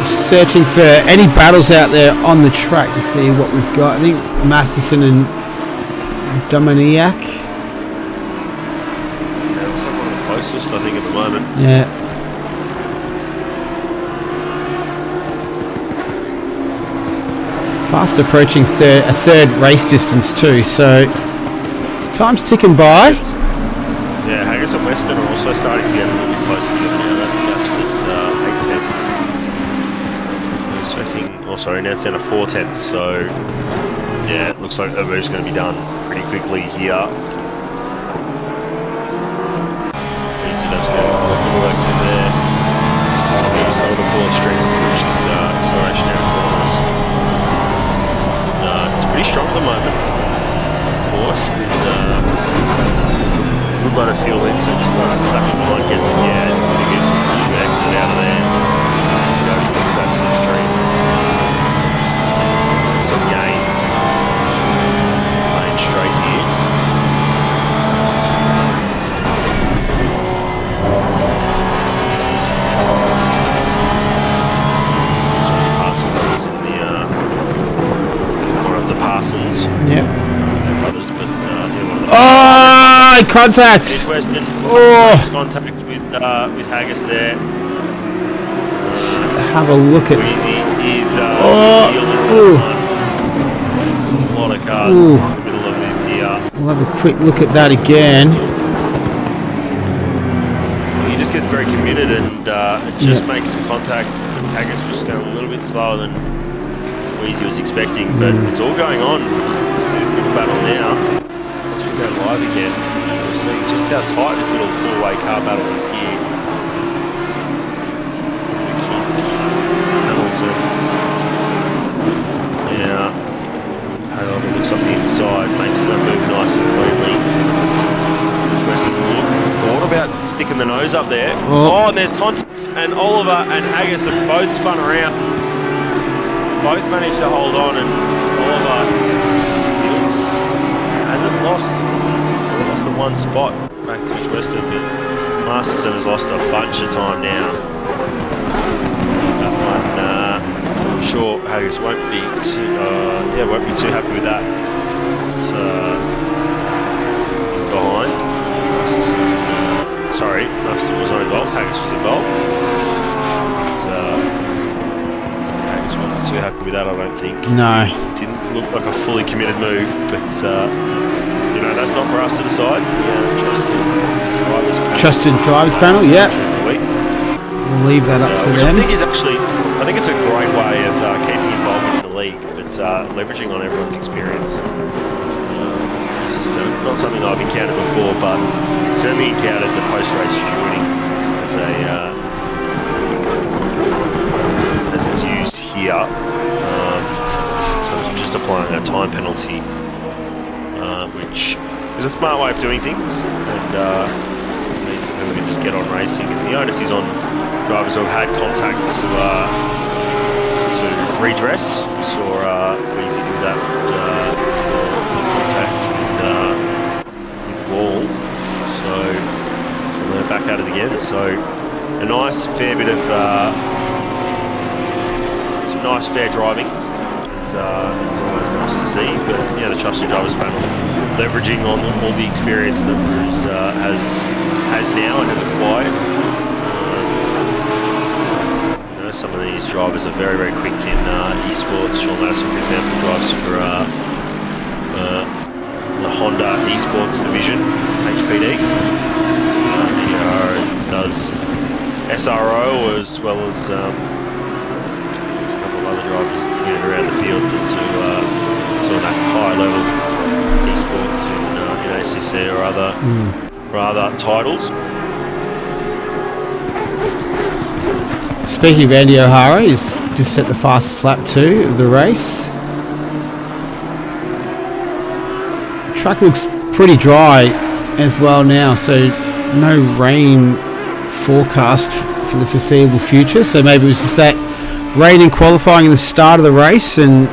Searching for any battles out there on the track to see what we've got. I think Masterson and Dominiak. Yeah, looks like one of the closest, I think, at the moment. Yeah. Fast approaching a third race distance too, so time's ticking by. Yeah, Haggis and Weston are also starting to get a little bit closer together now. That gap's at 8 tenths. Expecting, now it's down to 4 tenths, so yeah, it looks like the move's going to be done pretty quickly here. Easy does get the works in there. Maybe some of the fourth string, which is acceleration out of corners. It's pretty strong at the moment, of course. Good load of fuel in, so just stuck in behind, gets, yeah, as you can see, gets a good exit out of there. He looks that slipstream. Some gains. Playing straight here. Passing brothers in the one of the Parsons. Yep. Brothers, but Contact! Weston contact with Haggis there. Let's have a look at Weezy is a lot of cars in the middle of this here. We'll have a quick look at that again. He just gets very committed and just makes some contact. Haggis was just going a little bit slower than Weezy was expecting, but it's all going on. This little battle now. Once we go live again, we'll see just how tight this little four-way car battle is here. Hamilton. Now, Halo looks up the inside, makes that move nice and cleanly. Thought about sticking the nose up there. Oh, and there's contact, and Oliver and Haggis have both spun around. Both managed to hold on, and Oliver still hasn't lost the one spot back to Mitch Weston, but Masterson has lost a bunch of time now. That one, I'm sure Haggis won't be too happy with that. It's behind. Masterson was not involved. Haggis was involved. Haggis won't be too happy with that, I don't think. No. Didn't look like a fully committed move, but that's not for us to decide. Trusted drivers panel, yeah. We'll leave that up to them. I think it's a great way of keeping involvement in the league, but leveraging on everyone's experience. just not something I've encountered before, but certainly encountered the post-race stewarding as it's used here. So it's just applying a time penalty, which is a smart way of doing things, and means that we can just get on racing. And the onus is on drivers who have had contact to redress. We saw Weezy do that for contact with the wall, so they're back at it again. So a nice fair bit of some nice fair driving is always nice to see. But yeah, the Trusted Drivers panel leveraging on all the experience that Bruce has now and has acquired. Some of these drivers are very, very quick in esports. Sean Madison, for example, drives for the Honda esports division, HPD. He does SRO as well as there's a couple of other drivers around the field that do sort of that high level esports in ACC or other titles. Speaking of Andy O'Hara, he's just set the fastest lap 2 of the race. The track looks pretty dry as well now, so no rain forecast for the foreseeable future. So maybe it was just that rain in qualifying in the start of the race, and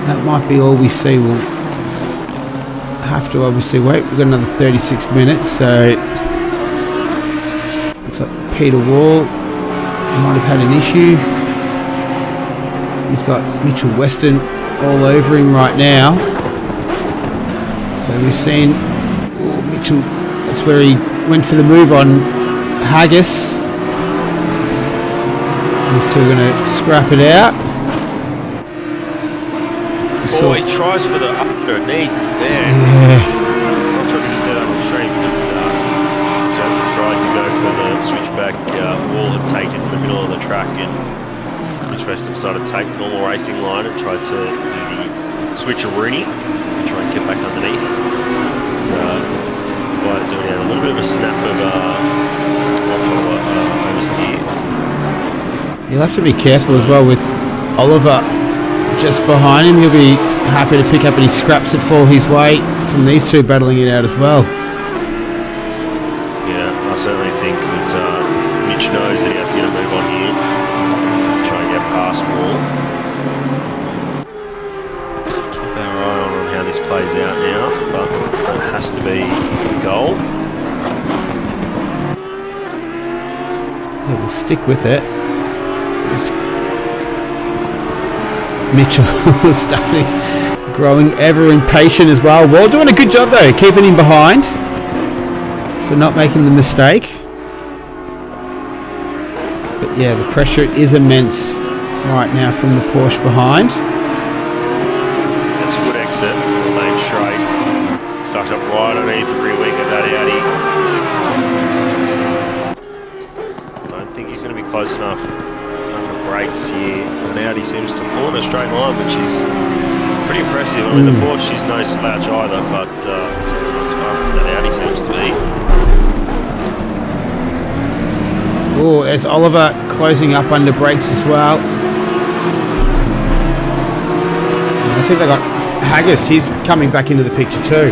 that might be all we see. We'll have to obviously wait. We've got another 36 minutes, so looks like Peter Wall might have had an issue. He's got Mitchell Weston all over him right now. So we've seen Mitchell, that's where he went for the move on Haggis. These two are going to scrap it out. He tries for the underneath there. Yeah. I'm not sure if he said on the stream, but he tried to go for the switchback. Wall had taken the middle of the track, and Mitch Weston started to take normal racing line and tried to do the switcheroonie and try and get back underneath. It's quite doing a little bit of a snap of oversteer. You'll have to be careful as well with Oliver just behind him. He'll be happy to pick up any scraps that fall his way from these two battling it out as well. Yeah, I certainly think that Mitch knows that he has to get a move on here, try and get past Wall. Keep our eye on how this plays out now, but that has to be the goal. Yeah, we'll stick with it. Mitchell starting growing ever impatient as well. Wall doing a good job though, keeping him behind, so not making the mistake. But yeah, the pressure is immense right now from the Porsche behind. That's a good exit, remain straight, stuck up right underneath the rear wing of that Audi. Don't think he's going to be close enough for brakes here. And Audi seems to pull in a straight line, which is pretty impressive. I mean, the Porsche is no slouch either, but it's not as fast as that Audi seems to be. Oh, there's Oliver closing up under brakes as well. And I think they got Haggis. He's coming back into the picture too.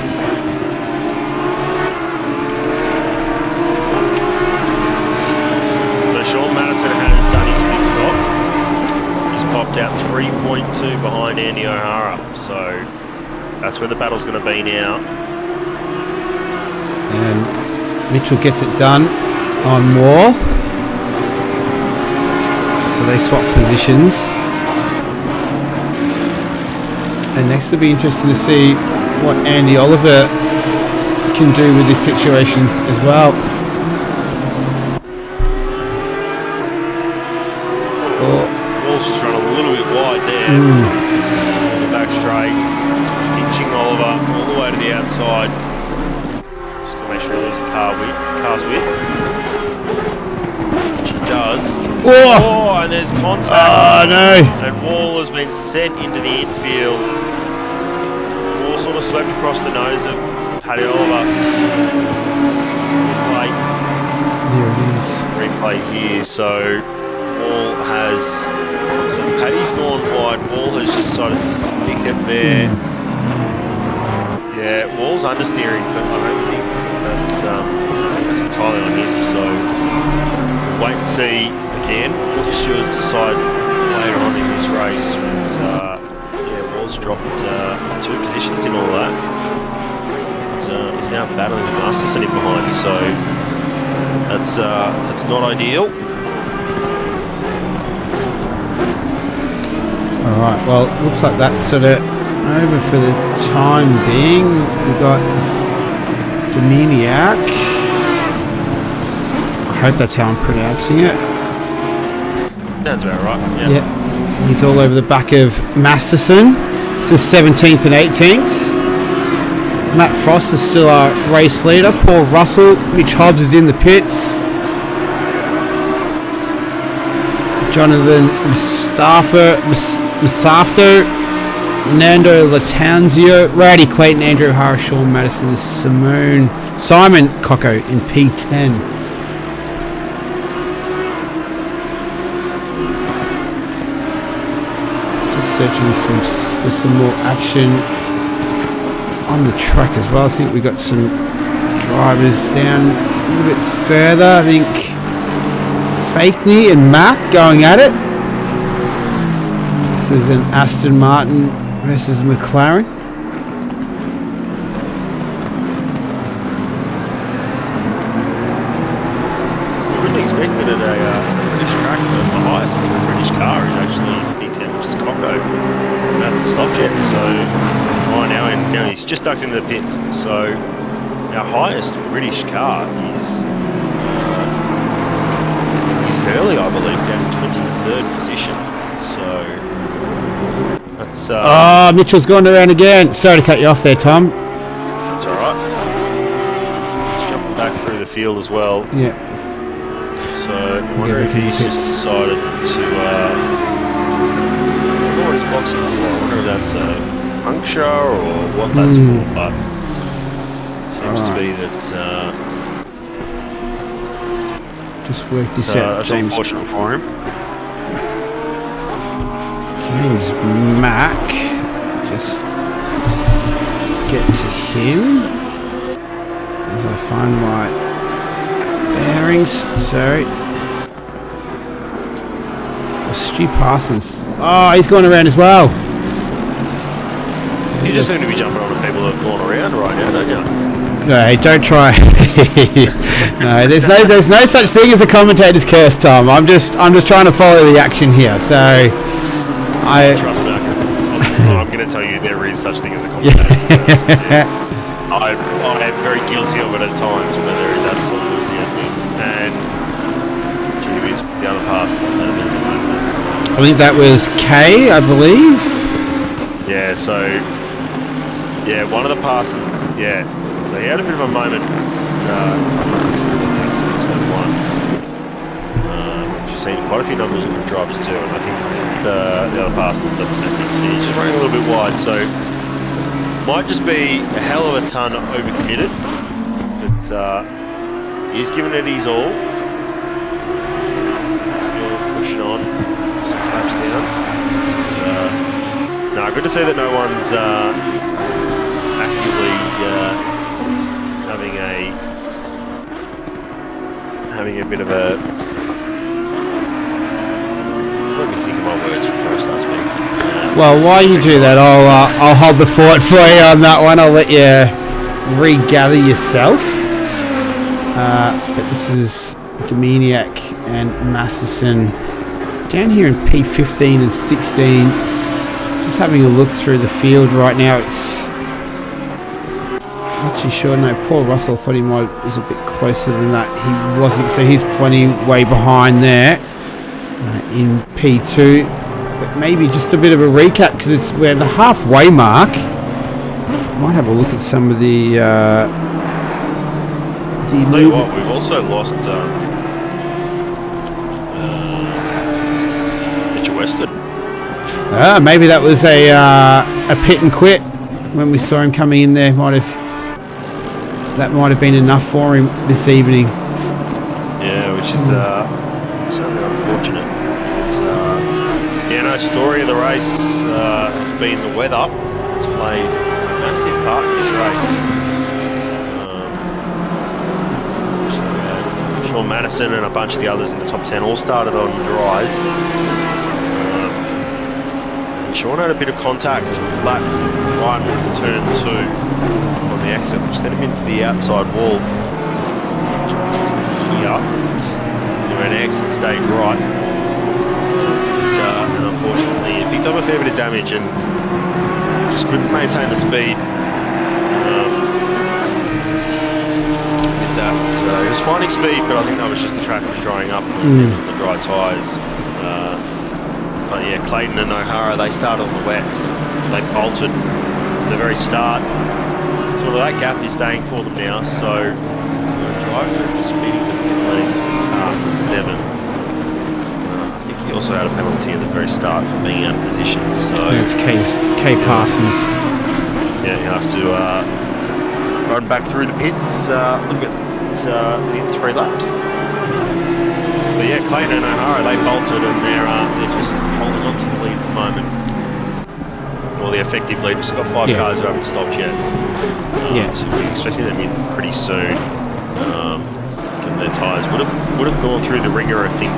So Sean Madison has done his pit stop. He's popped out 3.2 behind Andy O'Hara. So that's where the battle's going to be now. And Mitchell gets it done on Moore. So they swap positions. And next it'll be interesting to see what Andy Oliver can do with this situation as well. Walsh has run a little bit wide there. On the back straight. Pinching Oliver all the way to the outside. Just got to make sure he leaves the car's width. Does. Oh, and there's contact. Oh no. And Wall has been sent into the infield. Wall sort of swept across the nose of Paddy Oliver. There it is. Replay here. So Wall has. So Paddy's gone wide. Wall has just decided to stick it there. Yeah, Wall's understeering, but I don't think that's entirely on him. So we'll wait and see again what the stewards decide later on in this race. But yeah, Wall's dropped 2 positions in all that. He's now battling the Masterson in behind, so that's not ideal. All right. Well, looks like that's sort of over for the time being. We've got Dominiak. I hope that's how I'm pronouncing it. Sounds about right. Yeah. Yep. He's all over the back of Masterson. This is 17th and 18th. Matt Frost is still our race leader. Paul Russell. Mitch Hobbs is in the pits. Jonathan Musafto. Nando Latanzio. Rowdy Clayton. Andrew Harris. Sean Madison. Simon Coco in P10. Searching for some more action on the track as well. I think we got some drivers down a little bit further. I think Fakeney and Mack going at it. This is an Aston Martin versus McLaren. I wouldn't expect it at a British track, but the highest British car is actually P10, which is Coco. And that's a stop jet, so now he's just ducked into the pits. So our highest British car is Hurley, I believe, down in 23rd position. So that's Mitchell's gone around again. Sorry to cut you off there, Tom. That's alright. Just jumping back through the field as well. Yeah. So I wonder if he's just decided to what he's boxing for. I wonder if that's a puncture or what that's for, but seems to be that just work this out, that's James. unfortunate for him. James Mack. Just get to him as I find my bearings. Sorry. Stu Parsons. Oh, he's gone around as well. You just seem to be jumping on the people that have gone around right now, don't you? No, hey, don't try. No, there's no such thing as a commentator's curse, Tom. I'm just trying to follow the action here. So Trust me, I'm going to tell you there is such thing as a commentator's curse. Yeah. I am very guilty of it at times, but there is absolutely a thing. And Jimmy's the other pass that's had a bit of a moment. I think that was Kay, I believe. Yeah, so one of the Parsons, so he had a bit of a moment in turn 1. We've seen quite a few numbers of drivers too, and I think that the other Parsons that's an thing. So he's just running a little bit wide, so might just be a hell of a ton overcommitted, but he's given it his all. Still pushing on, 6 laps down. But, no, good to see that no one's actively having a bit of a. Let me think of my words before I start speaking. Well, while you do that, I'll hold the fort for you on that one. I'll let you regather yourself. But this is Dominiak and Masterson down here in P15 and 16. Just having a look through the field right now. It's not too sure. No, Paul Russell thought he was a bit closer than that. He wasn't, so he's plenty way behind there in P2. But maybe just a bit of a recap because we're at the halfway mark. Might have a look at some of the. Tell you what, we've also lost Mitchell Weston. Maybe that was a pit and quit when we saw him coming in there. Might have that might have been enough for him this evening. Yeah, which is certainly unfortunate. It's, no story of the race has been the weather. It's played a massive part in this race. Sean Madison and a bunch of the others in the top 10 all started on dries. And Sean had a bit of contact lap 1, turn 2 on the exit, which sent him into the outside wall. Just here. An exit stayed right. And unfortunately, it picked up a fair bit of damage and just couldn't maintain the speed. He was finding speed, but I think that was just the track was drying up and the dry tyres. But yeah, Clayton and O'Hara, they started on the wets. They bolted at the very start. Sort of that gap is staying for them now, so drive through for speeding the pit lane past 7. I think he also had a penalty at the very start for being out of position. So yeah, it's K Parsons. Yeah, you have to run back through the pits a little bit in 3 laps. But yeah, Clayton and O'Hara, they bolted and they're just holding on to the lead at the moment. Or the effective lead. We've got 5 cars who haven't stopped yet. So we're expecting them in pretty soon. Given their tyres would have gone through the ringer, I think,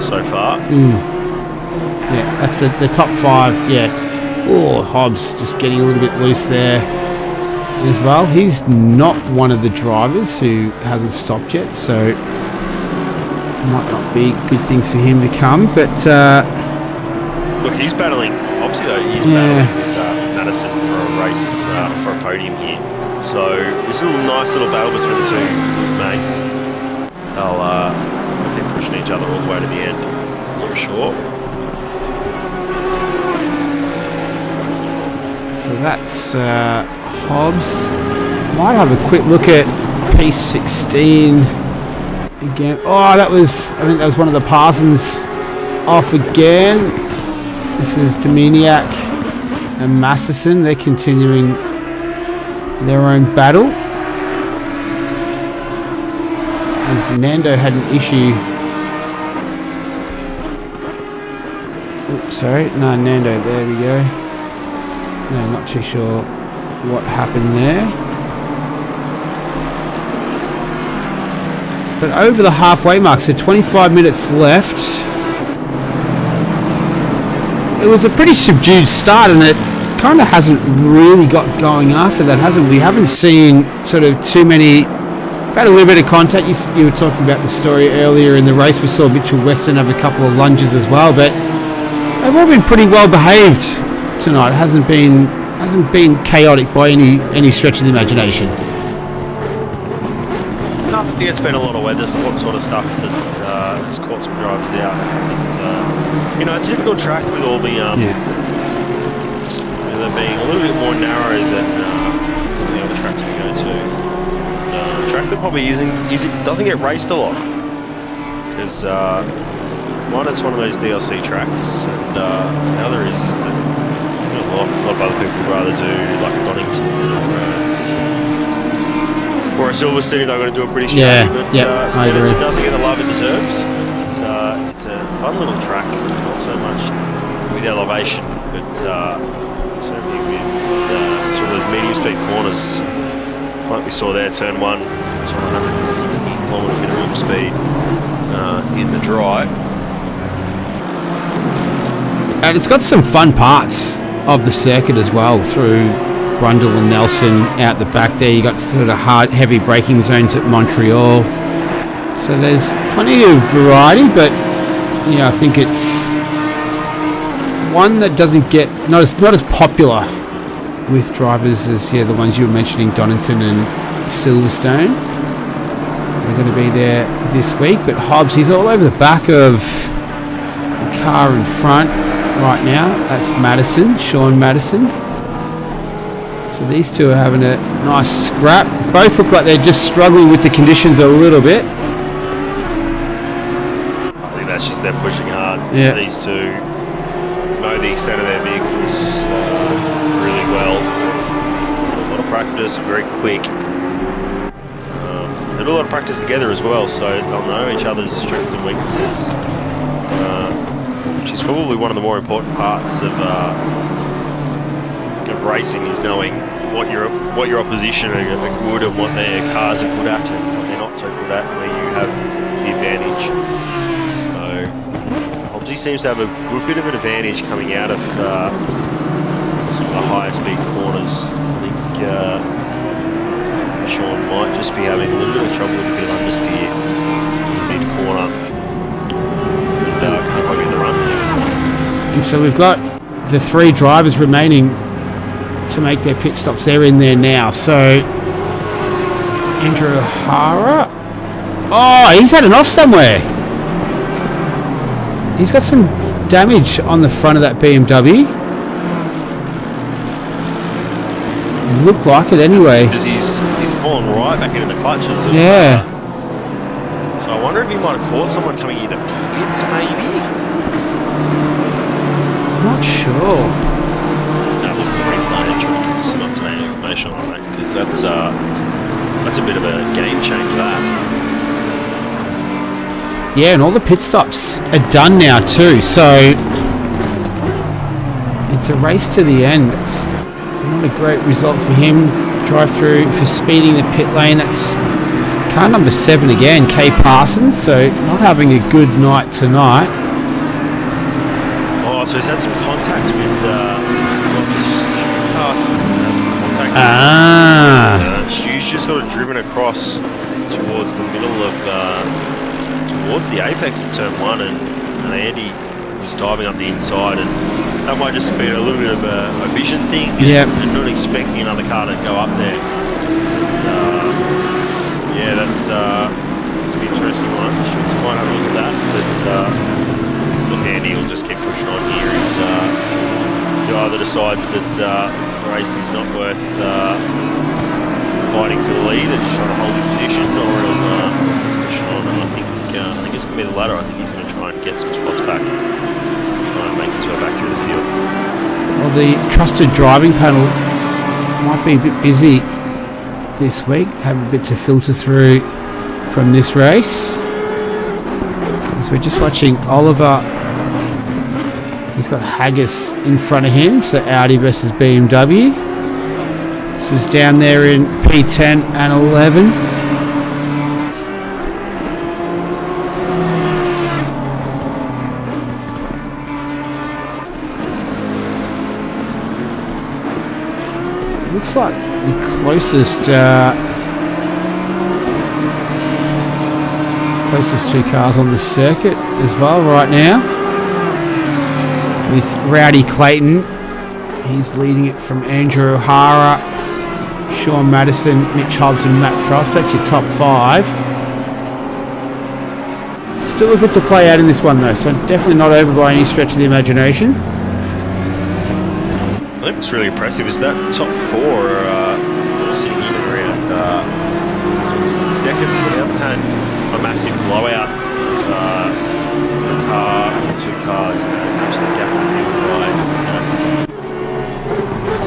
so far. Yeah, that's the top 5. Yeah. Oh, Hobbs just getting a little bit loose there as well. He's not one of the drivers who hasn't stopped yet, so might not be good things for him to come. But look, he's battling. Obviously, though, he's battling with Madison for a race for a podium here. So this is a nice little battle between the two mates. They'll keep pushing each other all the way to the end, I'm sure. So that's Hobbs. Might have a quick look at P16 again. Oh, I think that was one of the Parsons off again. This is Dominiak and Masterson. They're continuing their own battle. As Nando had an issue. Oops, sorry. No, Nando. There we go. No, not too sure what happened there. But over the halfway mark, so 25 minutes left. It was a pretty subdued start, and it kind of hasn't really got going after that, hasn't we? Haven't seen sort of too many. We've had a little bit of contact. You were talking about the story earlier in the race. We saw Mitchell Weston have a couple of lunges as well, but they've all been pretty well behaved tonight. It hasn't been chaotic by any stretch of the imagination. No, I think it's been a lot of weather sort of stuff that has caught some drivers out. But, it's a difficult track with all the they're being a little bit more narrow than some of the other tracks we go to. A track that probably doesn't get raced a lot because one, it's one of those DLC tracks, and the other is that a lot of other people would rather do like a Donington or a Silverstone. They're going to do a British rally, but Snetterton doesn't get the love it deserves. It's a fun little track, not so much with elevation, but certainly with sort of those medium speed corners, like we saw there, turn 1, it's 160 km minimum speed in the dry. And it's got some fun parts of the circuit as well, through Brundle and Nelson out the back there. You got sort of hard, heavy braking zones at Montreal. So there's plenty of variety, but I think it's one that doesn't get not as popular with drivers as the ones you were mentioning, Donington and Silverstone. They're going to be there this week, but Hobbs, he's all over the back of the car in front right now. That's Madison, Sean Madison. So these two are having a nice scrap. Both look like they're just struggling with the conditions a little bit. I think that's just them pushing hard. Yeah. These two know the extent of their vehicles really well. A lot of practice, very quick. they do a lot of practice together as well, so they'll know each other's strengths and weaknesses, which is probably one of the more important parts of racing, is knowing what your opposition are good and what their cars are good at and what they're not so good at, where you have the advantage. So Hobbsy seems to have a good bit of an advantage coming out of some of the higher speed corners. I think Sean might just be having a little bit of trouble with a bit of understeer mid corner, and can't quite get the run. And so we've got the 3 drivers remaining to make their pit stops. They're in there now. So Andrew O'Hara. Oh, he's had an off somewhere. He's got some damage on the front of that BMW. Looked like it anyway. He's fallen right back into the clutches. Yeah. So I wonder if he might have caught someone coming in the pits, maybe. Not sure. Now look at the replay and try to give us some up-to-date information on that, because that's a bit of a game change, that. Yeah, and all the pit stops are done now too, so it's a race to the end. It's not a great result for him. Drive through for speeding the pit lane. That's car number 7 again, Kay Parsons, so not having a good night tonight. Oh, so he's had some contact with Parsons. Had some contact with Stu's just got it driven across towards the middle of towards the apex of turn 1, and Andy was diving up the inside, and that might just have been a little bit of a vision thing, and not expecting another car to go up there. But, yeah, that's an interesting one. Just might have a look at that. But look, Andy will just keep pushing on here. He's the guy that decides that the race is not worth fighting for the lead and just trying to hold his position, or pushing on. And I think it's going to be the latter. I think he's going to try and get some spots back, try and make his way back through the field. Well, the trusted driving panel might be a bit busy this week. Have a bit to filter through from this race. As we're just watching Oliver, he's got Haggis in front of him, so Audi versus BMW. This is down there in P10 and 11. Looks like the closest 2 cars on the circuit as well right now, with Rowdy Clayton. He's leading it from Andrew O'Hara, Sean Madison, Mitch Hobbs and Matt Frost. That's your top 5. Still a bit to play out in this one though, so definitely not over by any stretch of the imagination. I think what's really impressive is that top 4 are all sitting in around 6 seconds, so they haven't had a massive blowout. The car and the 2 cars, absolute gap in the field by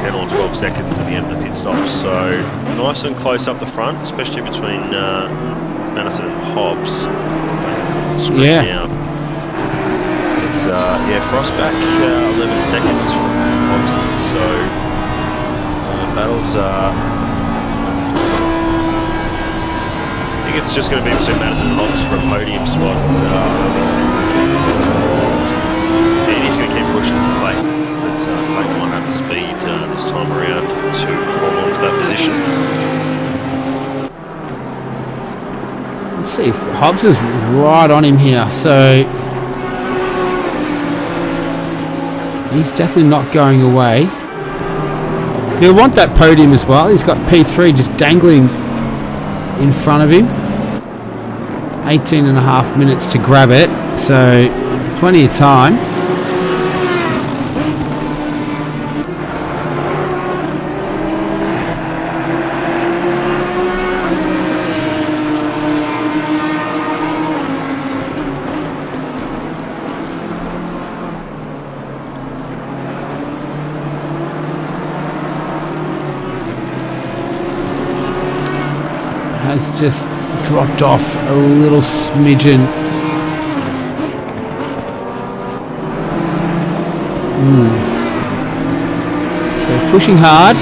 10 or 12 seconds at the end of the pit stop. So nice and close up the front, especially between Madison and Hobbs. Yeah. Now. But Frost back 11 seconds from Hobbs, so battles I think it's just going to be between Madison and Hobbs for a podium spot. And he's going to keep pushing Clayton, but Clayton won't have the speed this time around to hold on to that position. Let's see if Hobbs is right on him here, so he's definitely not going away. He'll want that podium as well. He's got P3 just dangling in front of him. 18.5 minutes to grab it, so plenty of time. has just dropped off a little smidgen. So pushing hard.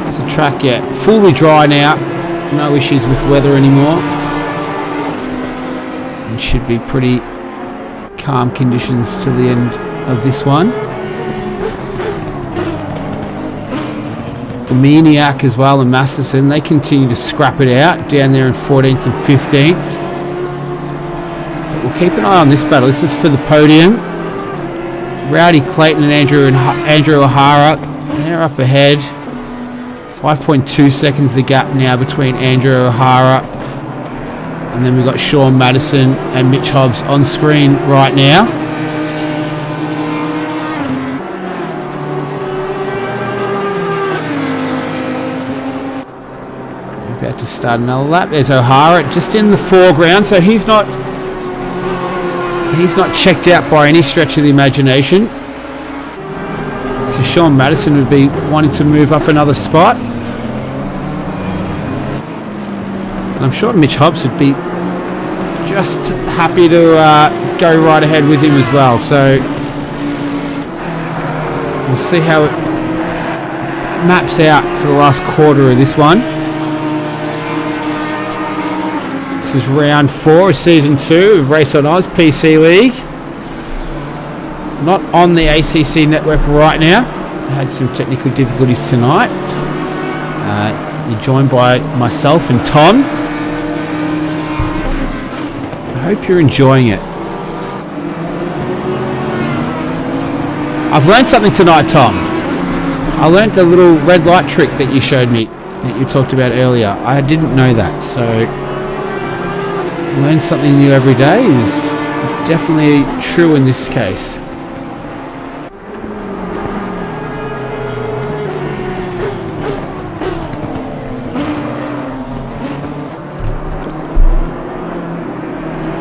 It's a track yet fully dry now. No issues with weather anymore. And should be pretty calm conditions till the end of this one. Dominiac as well and Masterson, they continue to scrap it out down there in 14th and 15th. But we'll keep an eye on this battle. This is for the podium. Rowdy Clayton and Andrew O'Hara, they're up ahead. 5.2 seconds the gap now between Andrew O'Hara, and then we've got Sean Madison and Mitch Hobbs on screen right now. About to start another lap. There's O'Hara just in the foreground, so he's not checked out by any stretch of the imagination. So Sean Madison would be wanting to move up another spot. And I'm sure Mitch Hobbs would be just happy to go right ahead with him as well. So we'll see how it maps out for the last quarter of this one. This is round 4 of season 2 of Race on Oz PC League. Not on the ACC network right now. I had some technical difficulties tonight. You're joined by myself and Tom. I hope you're enjoying it. I've learned something tonight, Tom. I learned the little red light trick that you showed me, that you talked about earlier. I didn't know that, so learn something new every day is definitely true in this case.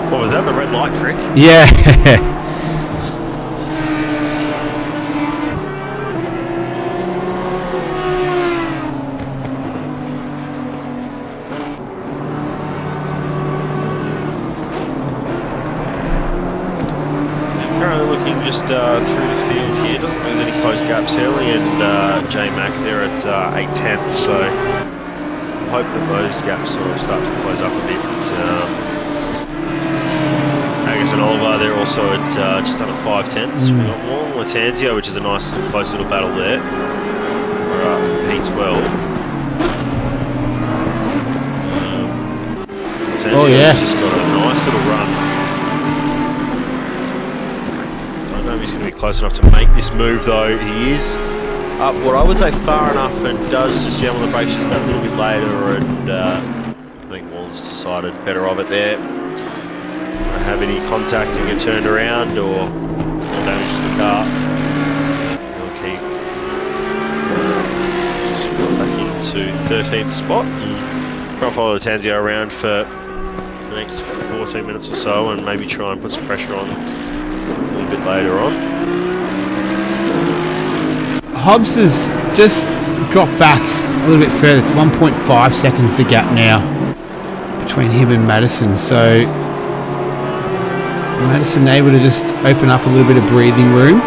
What was that, the red light trick? Yeah. Just through the field here, doesn't think there's any close gaps. Hurley and J Mac there at 8/10, so I hope that those gaps sort of start to close up a bit. Angus and Oliver, they're also at just under 5/10s. We've got Wall and Latanzio, which is a nice close little battle there for P12. Oh yeah, just got a nice little run. He's going to be close enough to make this move, though. He is up what I would say far enough, and does just jam on the brakes just that little bit later, and I think Wall's decided better of it there. Don't have any contact and get turned around or damage to the car. He'll keep back into 13th spot and try and follow Latanzio around for the next 14 minutes or so, and maybe try and put some pressure on a little bit later on. Hobbs has just dropped back a little bit further. It's 1.5 seconds the gap now between him and Madison. So Madison able to just open up a little bit of breathing room.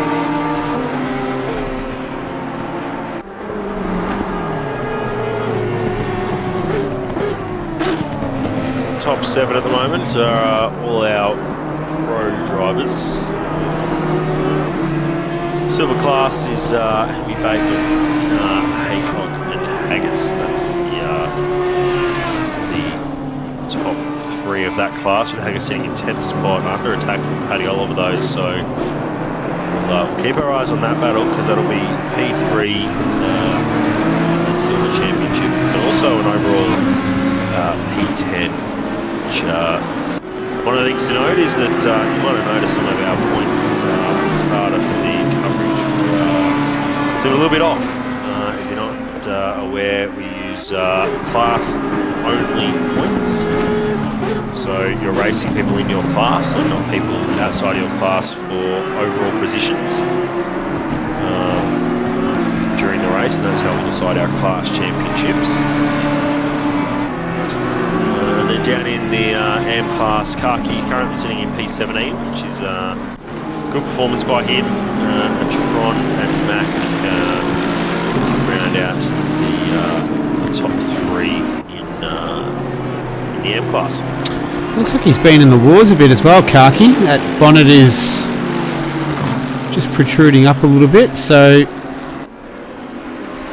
Top 7 at the moment are all our pro drivers. Silver class is Hemi Bacon, Haycock and Haggis. That's the top 3 of that class, with Haggis sitting in 10th spot under attack from Paddy Oliver though, so we'll keep our eyes on that battle, because that'll be P3 the Silver Championship, and also an overall P10, which one of the things to note is that you might have noticed some of our points at the start of the coverage seem a little bit off. If you're not aware, we use class-only points. So you're racing people in your class and not people outside your class for overall positions. during the race, and that's how we decide our class championships. Then down in the AM class, Kaki currently sitting in P17, which is good performance by him. Tron and Mac round out the top 3 in the M class. Looks like he's been in the wars a bit as well, Kaki. That bonnet is just protruding up a little bit, so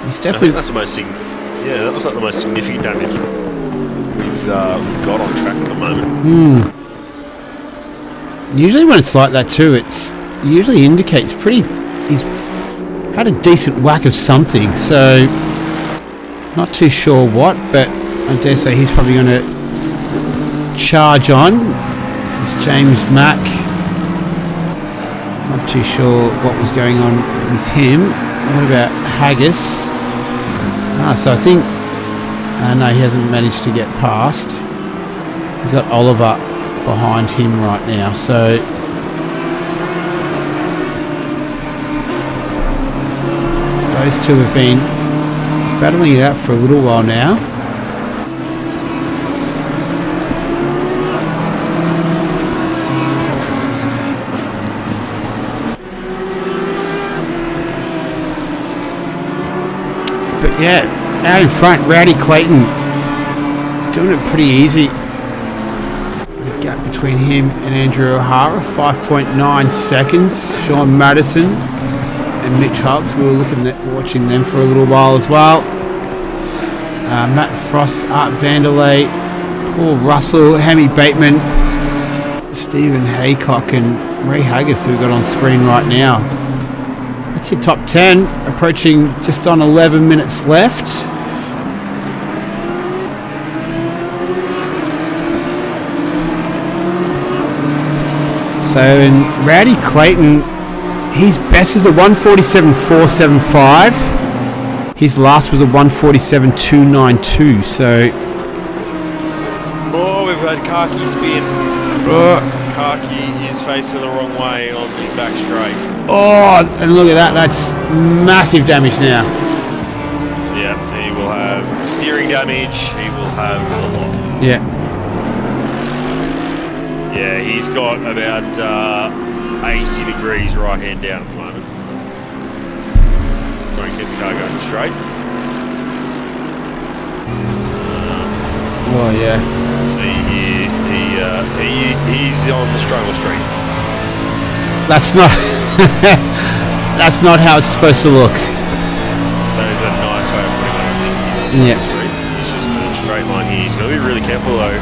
he's definitely... I think that's the most that looks like the most significant damage we've got on track at the moment. Usually when it's like that too, it's usually indicates he's had a decent whack of something, so not too sure what, but I dare say he's probably going to charge on. It's James Mack. Not too sure what was going on with him. What about Haggis? So I think no, he hasn't managed to get past. He's got Oliver behind him right now, so those two have been battling it out for a little while now. But yeah, out in front, Rowdy Clayton doing it pretty easy. The gap between him and Andrew O'Hara, 5.9 seconds. Sean Madison and Mitch Hobbs, we were watching them for a little while as well. Matt Frost, Art Vanderlei, Paul Russell, Hammy Bateman, Stephen Haycock and Ray Haggis, who we've got on screen right now. That's your top 10, approaching just on 11 minutes left. So in Rowdy Clayton, his best is a 147.475. His last was a 147.292. So we've had Kaki spin. Kaki is facing the wrong way on the back straight. Oh, and look at that. That's massive damage now. Yeah, he will have steering damage. He will have a lot. Yeah. Yeah, he's got about 80 degrees right hand down at the moment. Trying to keep the car going straight. Oh, yeah. Let's see here. He's on the struggle street. That's not... that's not how it's supposed to look. That is a nice way of putting it, I think. Yeah. He's just in a straight line here. He's got to be really careful, though.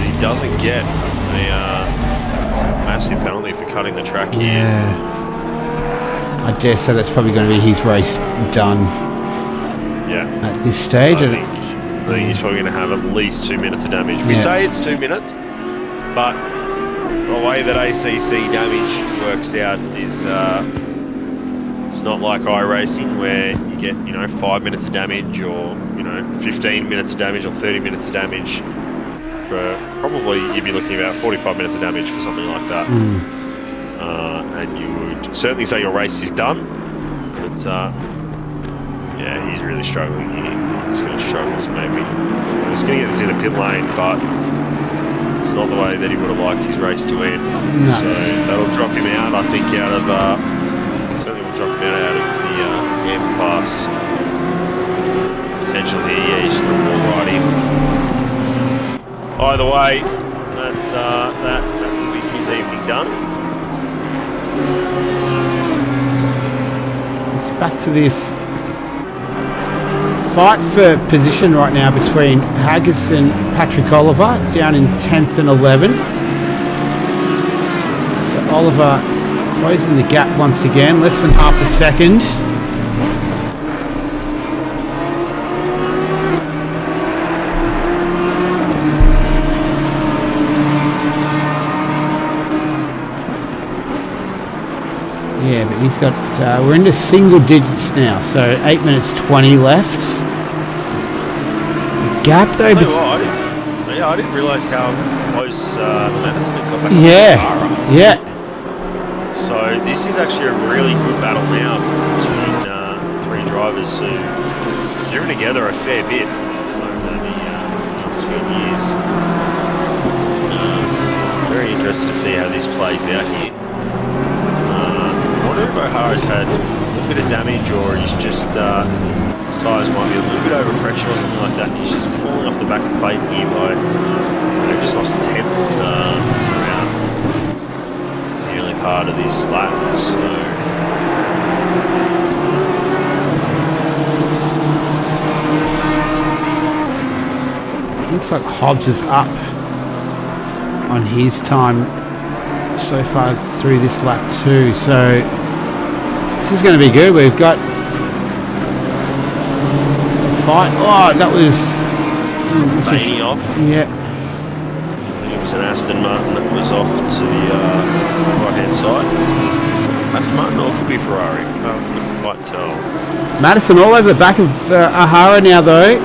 He doesn't get a massive penalty for cutting the track here. Yeah. I dare say that's probably going to be his race done. Yeah. At this stage. I think he's probably going to have at least 2 minutes of damage. We say it's 2 minutes, but the way that ACC damage works out is it's not like iRacing where you get 5 minutes of damage or 15 minutes of damage or 30 minutes of damage. For probably you'd be looking at about 45 minutes of damage for something like that. And you would certainly say your race is done, but yeah, he's really struggling here. He's going to struggle, so maybe he's going to get this in a pit lane, but it's not the way that he would have liked his race to end. No. So that'll drop him out, I think, out of certainly will drop him out of the M class. Potentially, yeah, he's going to fall right in. Either way, that's that will be his evening done. It's back to this fight for position right now between Haggis and Patrick Oliver, down in 10th and 11th. So Oliver closing the gap once again, less than half a second. Yeah, but he's got, we're into single digits now, so 8 minutes 20 left. The gap though... I didn't realise how close the Madison got back. Yeah. So this is actually a really good battle now between three drivers who've driven together a fair bit over the last few years. Very interested to see how this plays out here. I wonder if O'Hara's had a little bit of damage, or he's just his tyres might be a little bit over pressure or something like that. He's just falling off the back of Clayton here by just lost a temp around the early part of this lap. So looks like Hobbs is up on his time so far through this lap too, so this is going to be good. We've got a fight. Oh, that was Bainey off. Yeah, I think it was an Aston Martin that was off to the right hand side. Aston Martin, or it could be Ferrari, couldn't quite tell. Madison all over the back of O'Hara now though,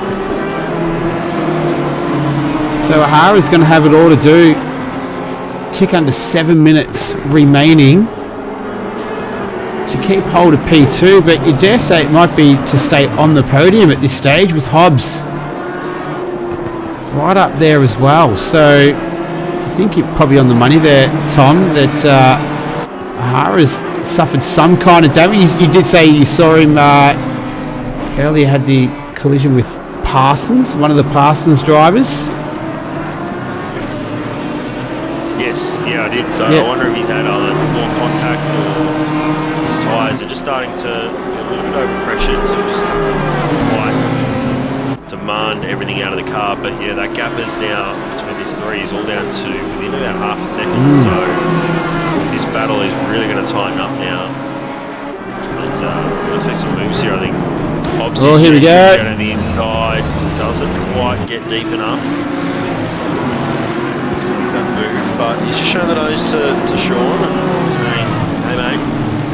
so O'Hara's going to have it all to do. Tick under 7 minutes remaining to keep hold of P2, but you dare say it might be to stay on the podium at this stage, with Hobbs right up there as well. So I think you're probably on the money there, Tom, that O'Hara's suffered some kind of damage. You did say you saw him earlier, had the collision with Parsons, one of the Parsons drivers. Yes, yeah, I did. So yeah. I wonder if he's had either more contact or his tyres are just starting to get a little bit over pressure to just quite demand everything out of the car. But yeah, that gap is now between these three is all down to within about half a second. So this battle is really going to tighten up now. And we're going to see some moves here, I think. Hobbs here we go. On the inside, doesn't quite get deep enough. But he's just showing the nose to Sean and saying, hey mate,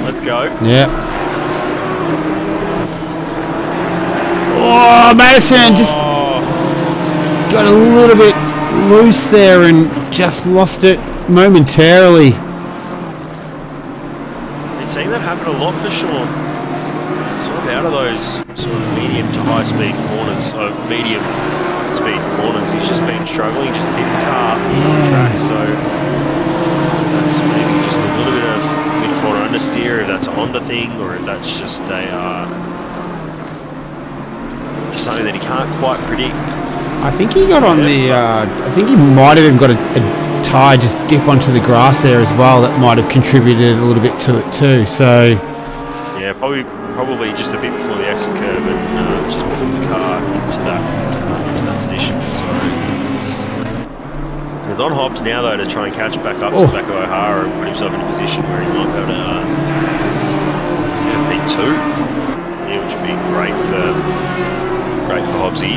let's go. Yeah. Oh, Madison just got a little bit loose there and just lost it momentarily. Been seeing that happen a lot for Sean. Sort of out of those sort of medium to high speed corners, medium speed corners, he's just been struggling just to keep the car on track. So that's maybe just a little bit of mid-corner understeer, if that's a Honda thing, or if that's just a just something that he can't quite predict. I think he got on the I think he might have even got a tyre just dip onto the grass there as well. That might have contributed a little bit to it too. So yeah, probably just a bit before the exit curve, and just put the car into that position. So with on Hobbs now though to try and catch back up to the back of O'Hara and put himself in a position where he might be able to get a P2, yeah, which would be great for Hobbsy.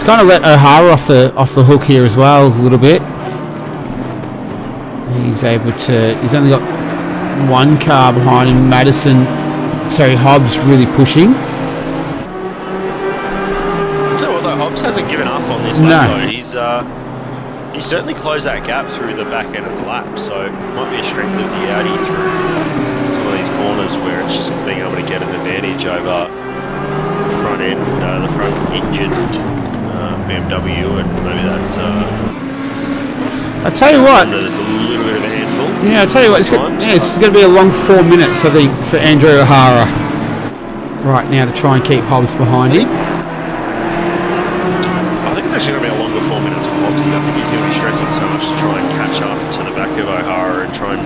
it's kind of let O'Hara off the hook here as well a little bit. He's only got one car behind him. Hobbs really pushing. So although Hobbs hasn't given up on this lap though, he's certainly closed that gap through the back end of the lap, so it might be a strength of the Audi through some of these corners where it's just being able to get an advantage over the front end, the front engine BMW, and maybe that I tell you what, there's a little bit of a handful. Yeah, I tell you what, it's going to be a long 4 minutes, I think, for Andrew O'Hara right now to try and keep Hobbs behind him. I think it's actually going to be a longer 4 minutes for Hobbs. I think he's going to be stressing so much to try and catch up to the back of O'Hara and try and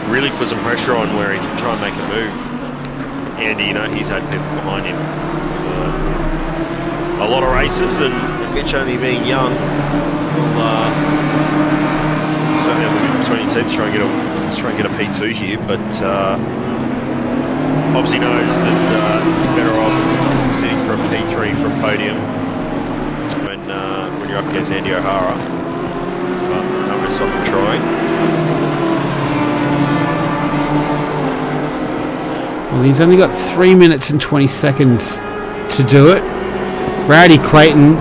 really put some pressure on where he can try and make a move. And he's had people behind him for a lot of races, and Mitch only being young will certainly have a bit between his seats to try and get a P2 here, but Hobbsy knows that it's better off sitting for a P3 for a podium when you're up against Andy O'Hara. But I'm going to stop him trying. Well, he's only got 3 minutes and 20 seconds to do it. Rowdy Clayton,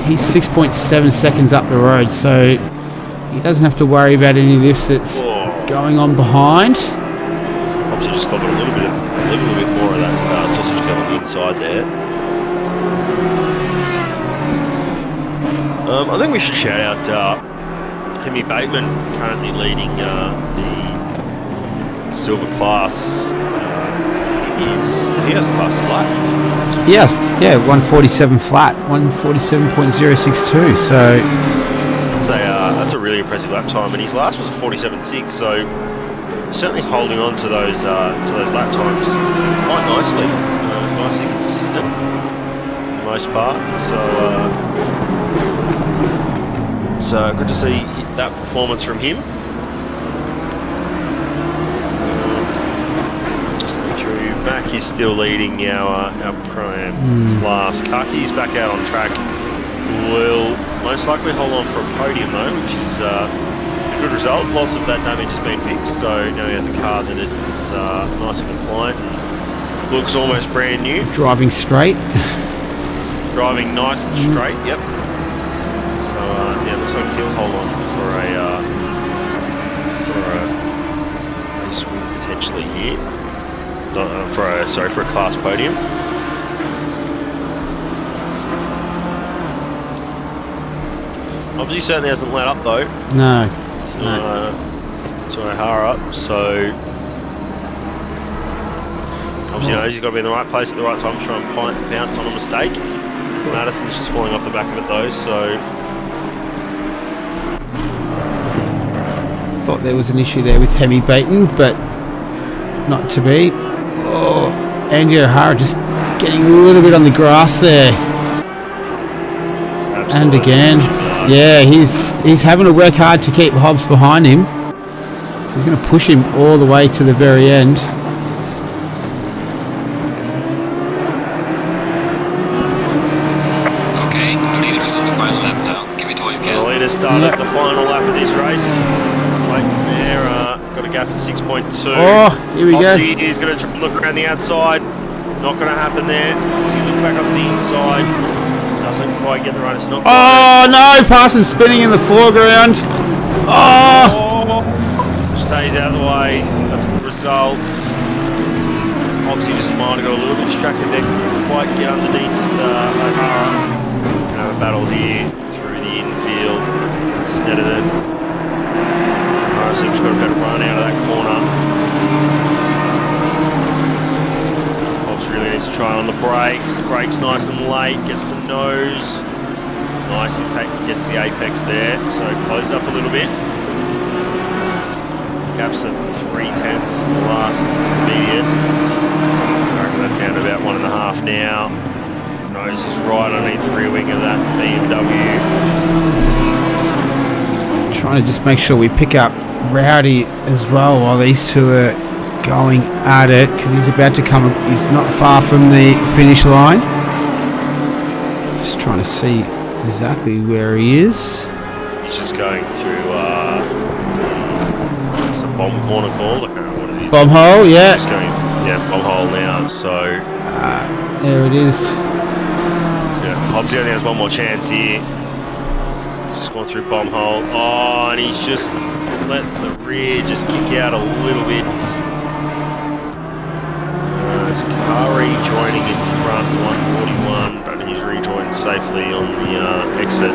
he's 6.7 seconds up the road, so he doesn't have to worry about any of this that's going on behind. Hobbsy just got a little bit more of that inside there. I think we should shout out Hemi Bateman, currently leading the silver class. He has a class slap. Yes, yeah, 147 flat, 147.062. So That's a really impressive lap time, and his last was a 47.6. So certainly holding on to those lap times quite nicely, nicely consistent for the most part. So good to see that performance from him. Mac is still leading our Pro-Am class. Kaki's back out on track. Will most likely hold on for a podium though, which is a good result. Lots of that damage has been fixed, so now he has a car that it's nice and compliant and looks almost brand new. driving straight. Driving nice and straight, yep. So yeah, looks like he'll hold on for a race win potentially here. For a class podium. Obviously, certainly hasn't let up though. No. To O'Hara, so obviously knows he's got to be in the right place at the right time to try and bounce on a mistake. Madison's just falling off the back of it though, so. Thought there was an issue there with Hemi Bateman, but not to be. Oh, Andy O'Hara just getting a little bit on the grass there. Absolutely. And again, yeah, he's having to work hard to keep Hobbs behind him. So he's going to push him all the way to the very end. Okay, the leader is on the final lap now. Give it all you The can. leader started the final lap of this race. Like there, got a gap of 6.2. Oh, here we go. He's going to look around the outside. Not going to happen there. He look back up the inside. Doesn't quite get the run. It's not. Oh no! Parsons spinning in the foreground. Oh! Stays out of the way. That's a good result. Obviously, just might have got a little bit distracted there. Couldn't quite get underneath O'Hara. Have a battle here through the infield. Snetterton. O'Hara seems to have got a better run out of that corner. Really needs to try on the brakes. Brakes nice and late. Gets the nose. Nicely gets the apex there. So closes up a little bit. Gaps at 3/10 the last median. I reckon that's down to about 1.5 now. Nose is right underneath the rear wing of that BMW. Trying to just make sure we pick up Rowdy as well while these two are going at it, because he's about to come. He's not far from the finish line. Just trying to see exactly where he is. He's just going through it's a bomb corner call. I can't know what it is. Bomb hole, yeah. Just going, bomb hole now. So There it is. Hobbs only has one more chance here. He's just gone through bomb hole. Oh, and he's just let the rear just kick out a little bit. There's Kari joining in front, 141, but he's rejoined safely on the exit.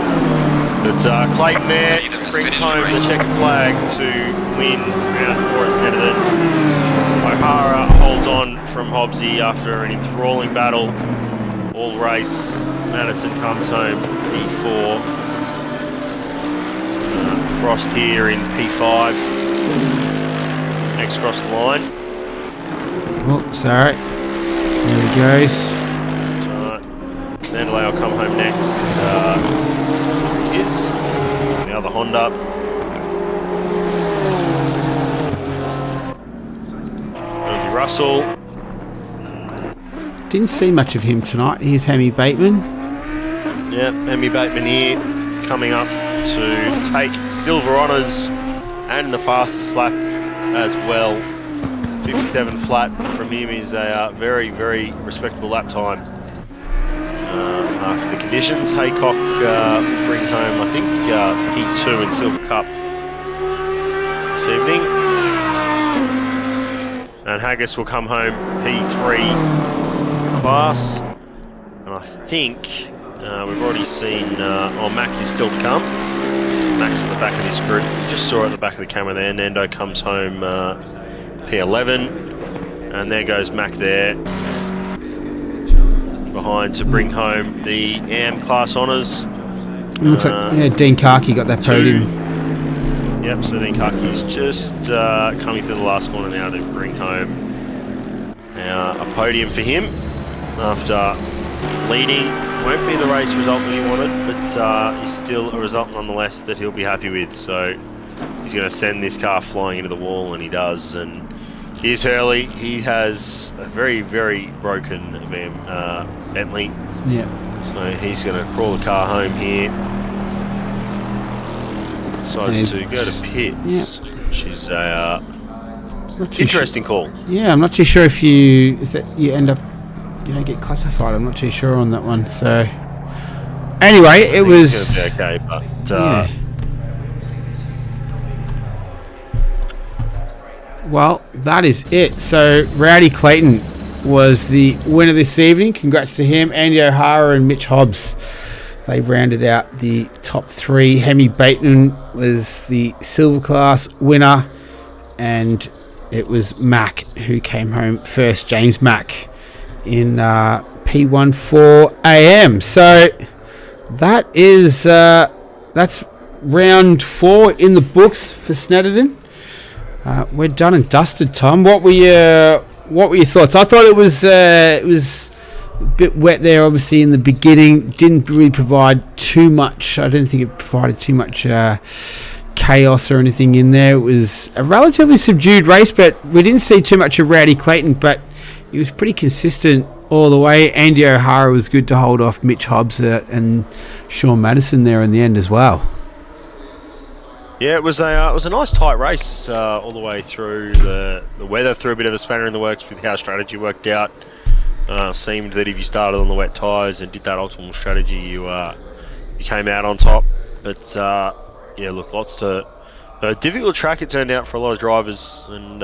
But Clayton there brings home the checkered flag to win round 4 at Snetterton. O'Hara holds on from Hobbsy after an enthralling battle all race. Madison comes home P4. Frost here in P5. Next across the line. Oh, sorry. There he goes. Mandalay will come home next. Is the other Honda. It'll be Russell. Didn't see much of him tonight. Here's Hemi Bateman. Yep, Hemi Bateman here, coming up to take silver honours and the fastest lap as well. 57 flat from him is a very, very respectable lap time. After the conditions, Haycock bring home, I think, P2 in Silver Cup this evening. And Haggis will come home P3. class. And I think we've already seen, Mac is still to come. Mac's at the back of this group. You just saw it at the back of the camera there. Nando comes home P11. And there goes Mac there. Behind to bring home the AM class honours. It looks like Dean Karki got that podium. Yep, so Dean Karki's just coming through the last corner now to bring home a podium for him after leading. Won't be the race result that he wanted, but it's still a result nonetheless that he'll be happy with. So he's going to send this car flying into the wall, and he does. And here's Hurley. He has a very, very broken Bentley. Yeah. So he's going to crawl the car home here. Decides to go to pits, which is a interesting call. Yeah, I'm not too sure if you end up, you don't get classified. I'm not too sure on that one. So anyway, it was okay, but yeah. Well, that is it. So Rowdy Clayton was the winner this evening. Congrats to him. Andy O'Hara and Mitch Hobbs. They've rounded out the top three. Hemi Bateman was the silver class winner, and it was Mac who came home first. James Mac in P14 AM. So that is that's round 4 in the books for Snetterton. We're done and dusted, Tom. What were your thoughts? I thought it was a bit wet there, obviously, in the beginning. Didn't really provide too much. I don't think it provided too much chaos or anything in there. It was a relatively subdued race, but we didn't see too much of Rowdy Clayton, but he was pretty consistent all the way. Andy O'Hara was good to hold off Mitch Hobbs and Sean Madison there in the end as well. Yeah, it was a nice tight race all the way through. The weather threw a bit of a spanner in the works with how strategy worked out. Seemed that if you started on the wet tyres and did that optimal strategy, you came out on top. But yeah, look, lots to a difficult track it turned out for a lot of drivers, and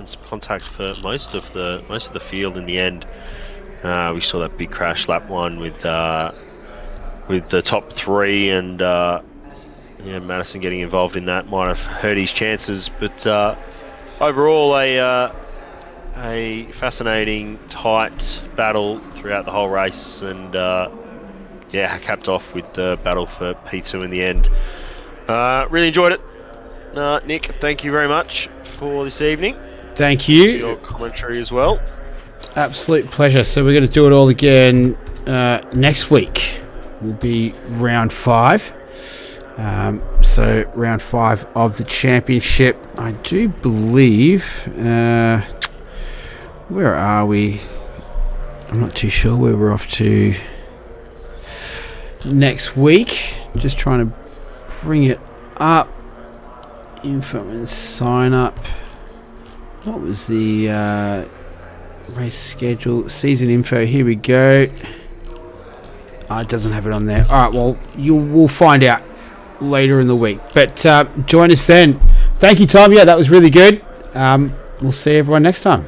some contact for most of the field in the end. We saw that big crash lap 1 with the top 3, and Madison getting involved in that might have hurt his chances. But overall, a fascinating, tight battle throughout the whole race, and capped off with the battle for P2 in the end. Really enjoyed it. Nick, thank you very much for this evening. Thank you. Your commentary as well. Absolute pleasure. So we're going to do it all again next week. Will be round 5. So round 5 of the championship. I do believe. Where are we? I'm not too sure where we're off to next week. Just trying to bring it up. Info and sign up. What was the race schedule? Season info. Here we go. It doesn't have it on there. All right. Well, we'll find out later in the week. But join us then. Thank you, Tom. Yeah, that was really good. We'll see everyone next time.